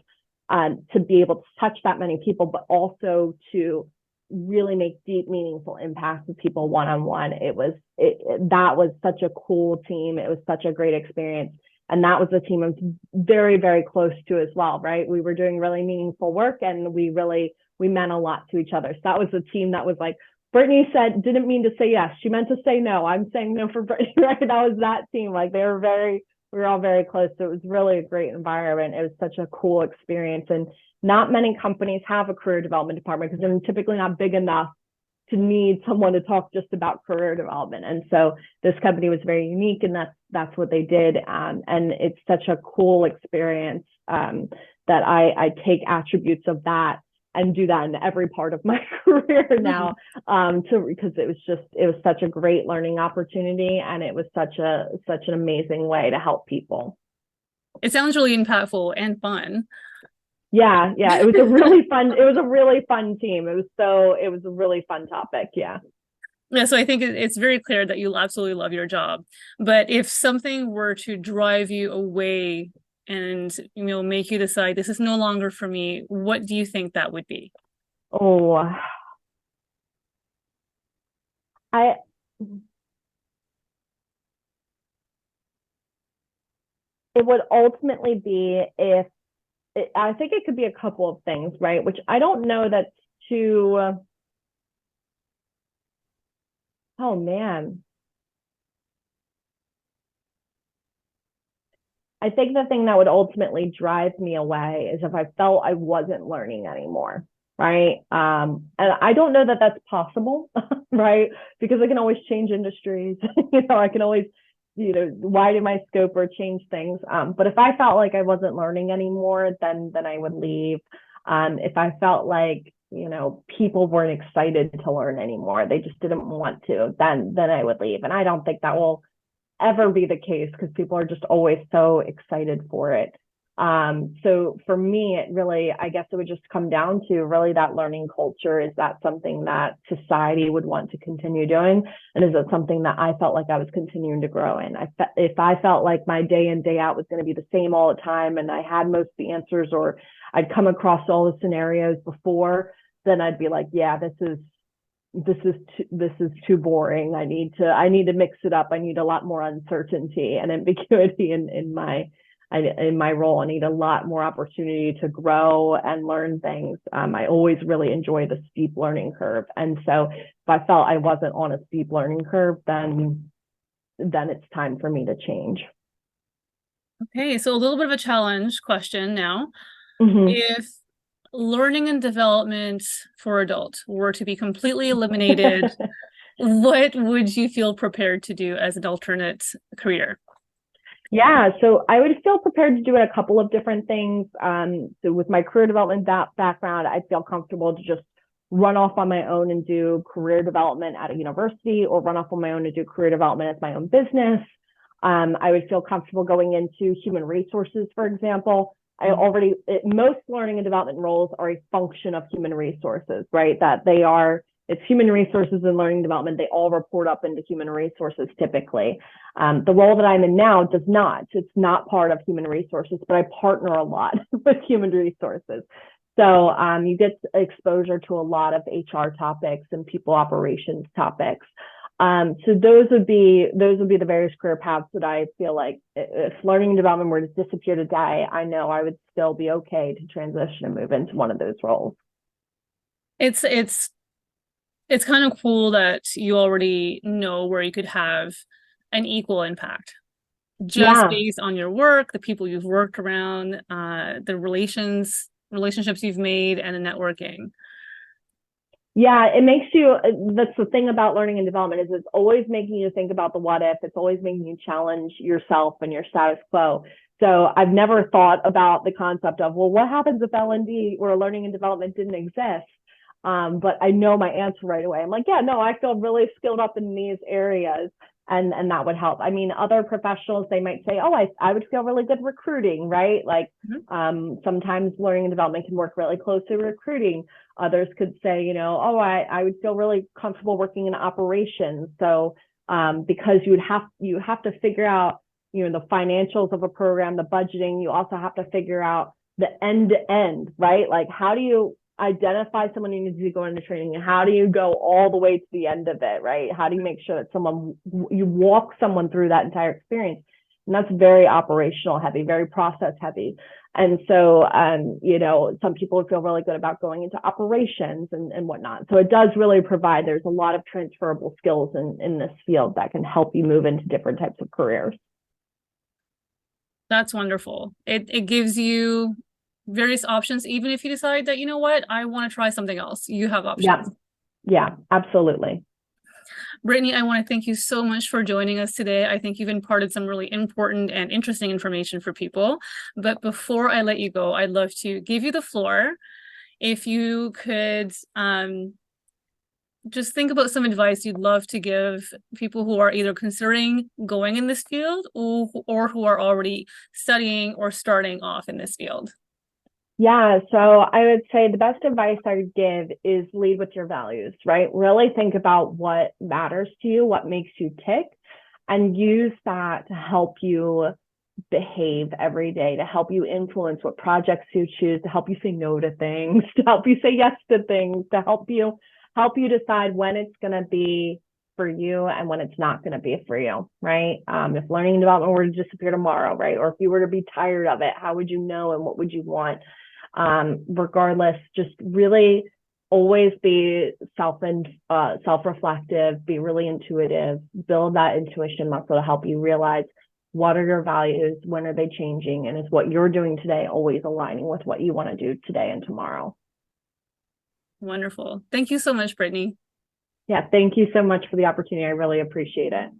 To be able to touch that many people, but also to really make deep, meaningful impacts with people one-on-one. That was such a cool team. It was such a great experience. And that was a team I was very, very close to as well, right? We were doing really meaningful work, and we meant a lot to each other. So that was a team that was like, Brittany didn't mean to say yes. She meant to say no. I'm saying no for Brittany, right? That was that team. Like, we were all very close. So it was really a great environment. It was such a cool experience. And not many companies have a career development department because they're typically not big enough to need someone to talk just about career development. And so this company was very unique, and that's what they did. And it's such a cool experience that I take attributes of that and do that in every part of my career now, because it was such a great learning opportunity, and it was such an amazing way to help people. It sounds really impactful and fun. Yeah, it was a really fun team. It was a really fun topic. Yeah. Yeah, so I think it's very clear that you absolutely love your job. But if something were to drive you away and, make you decide this is no longer for me, what do you think that would be? Oh, it would ultimately be I think it could be a couple of things, right? Which I don't know that's too, oh man. I think the thing that would ultimately drive me away is if I felt I wasn't learning anymore, right? And I don't know that that's possible, right? Because I can always change industries. I can always, widen my scope or change things. But if I felt like I wasn't learning anymore, then I would leave. If I felt like, people weren't excited to learn anymore, they just didn't want to, then I would leave. And I don't think that will ever be the case, because people are just always so excited for it. So for me, I guess it would just come down to really that learning culture. Is that something that society would want to continue doing? And is it something that I felt like I was continuing to grow in? If I felt like my day in, day out was going to be the same all the time, and I had most of the answers, or I'd come across all the scenarios before, then I'd be like, yeah, this is too boring. I need to mix it up. I need a lot more uncertainty and ambiguity in my role. I need a lot more opportunity to grow and learn things. I always really enjoy the steep learning curve. And so if I felt I wasn't on a steep learning curve, then it's time for me to change. Okay, so a little bit of a challenge question now. Mm-hmm. If learning and development for adults were to be completely eliminated, what would you feel prepared to do as an alternate career? Yeah, so I would feel prepared to do a couple of different things. So with my career development background, I'd feel comfortable to just run off on my own and do career development at a university, or run off on my own and do career development as my own business. I would feel comfortable going into human resources, for example. Most learning and development roles are a function of human resources, right? It's human resources and learning development. They all report up into human resources typically. The role that I'm in now does not. It's not part of human resources, but I partner a lot with human resources. So you get exposure to a lot of HR topics and people operations topics. So those would be the various career paths that I feel like, if learning and development were to disappear today, I know I would still be okay to transition and move into one of those roles. It's kind of cool that you already know where you could have an equal impact, just based on your work, the people you've worked around, the relationships you've made, and the networking. Yeah, it makes you, that's the thing about learning and development, is it's always making you think about the what if. It's always making you challenge yourself and your status quo. So I've never thought about the concept of, well, what happens if L&D or learning and development didn't exist? But I know my answer right away. I'm like, yeah, no, I feel really skilled up in these areas. And that would help. I mean, other professionals, they might say, oh, I would feel really good recruiting, right? Like sometimes learning and development can work really closely with recruiting. Others could say, oh, I would feel really comfortable working in operations. So because you have to figure out, the financials of a program, the budgeting. You also have to figure out the end to end, right? Like, how do you identify someone who needs to go into training, and how do you go all the way to the end of it, right? How do you make sure that you walk someone through that entire experience? And that's very operational heavy, very process heavy. And so, some people feel really good about going into operations and whatnot. So it does really provide, there's a lot of transferable skills in this field that can help you move into different types of careers. That's wonderful. It gives you various options, even if you decide that, I want to try something else, you have options. Yeah. Yeah, absolutely. Brittany, I want to thank you so much for joining us today. I think you've imparted some really important and interesting information for people. But before I let you go, I'd love to give you the floor. If you could just think about some advice you'd love to give people who are either considering going in this field or who are already studying or starting off in this field. Yeah, so I would say the best advice I would give is lead with your values, right? Really think about what matters to you, what makes you tick, and use that to help you behave every day, to help you influence what projects you choose, to help you say no to things, to help you say yes to things, to help you decide when it's going to be for you and when it's not going to be for you, right? If learning and development were to disappear tomorrow, right? Or if you were to be tired of it, how would you know and what would you want? Regardless, just really always be self-reflective, be really intuitive, build that intuition muscle to help you realize what are your values, when are they changing, and is what you're doing today always aligning with what you want to do today and tomorrow. Wonderful. Thank you so much, Brittany. Yeah, thank you so much for the opportunity. I really appreciate it.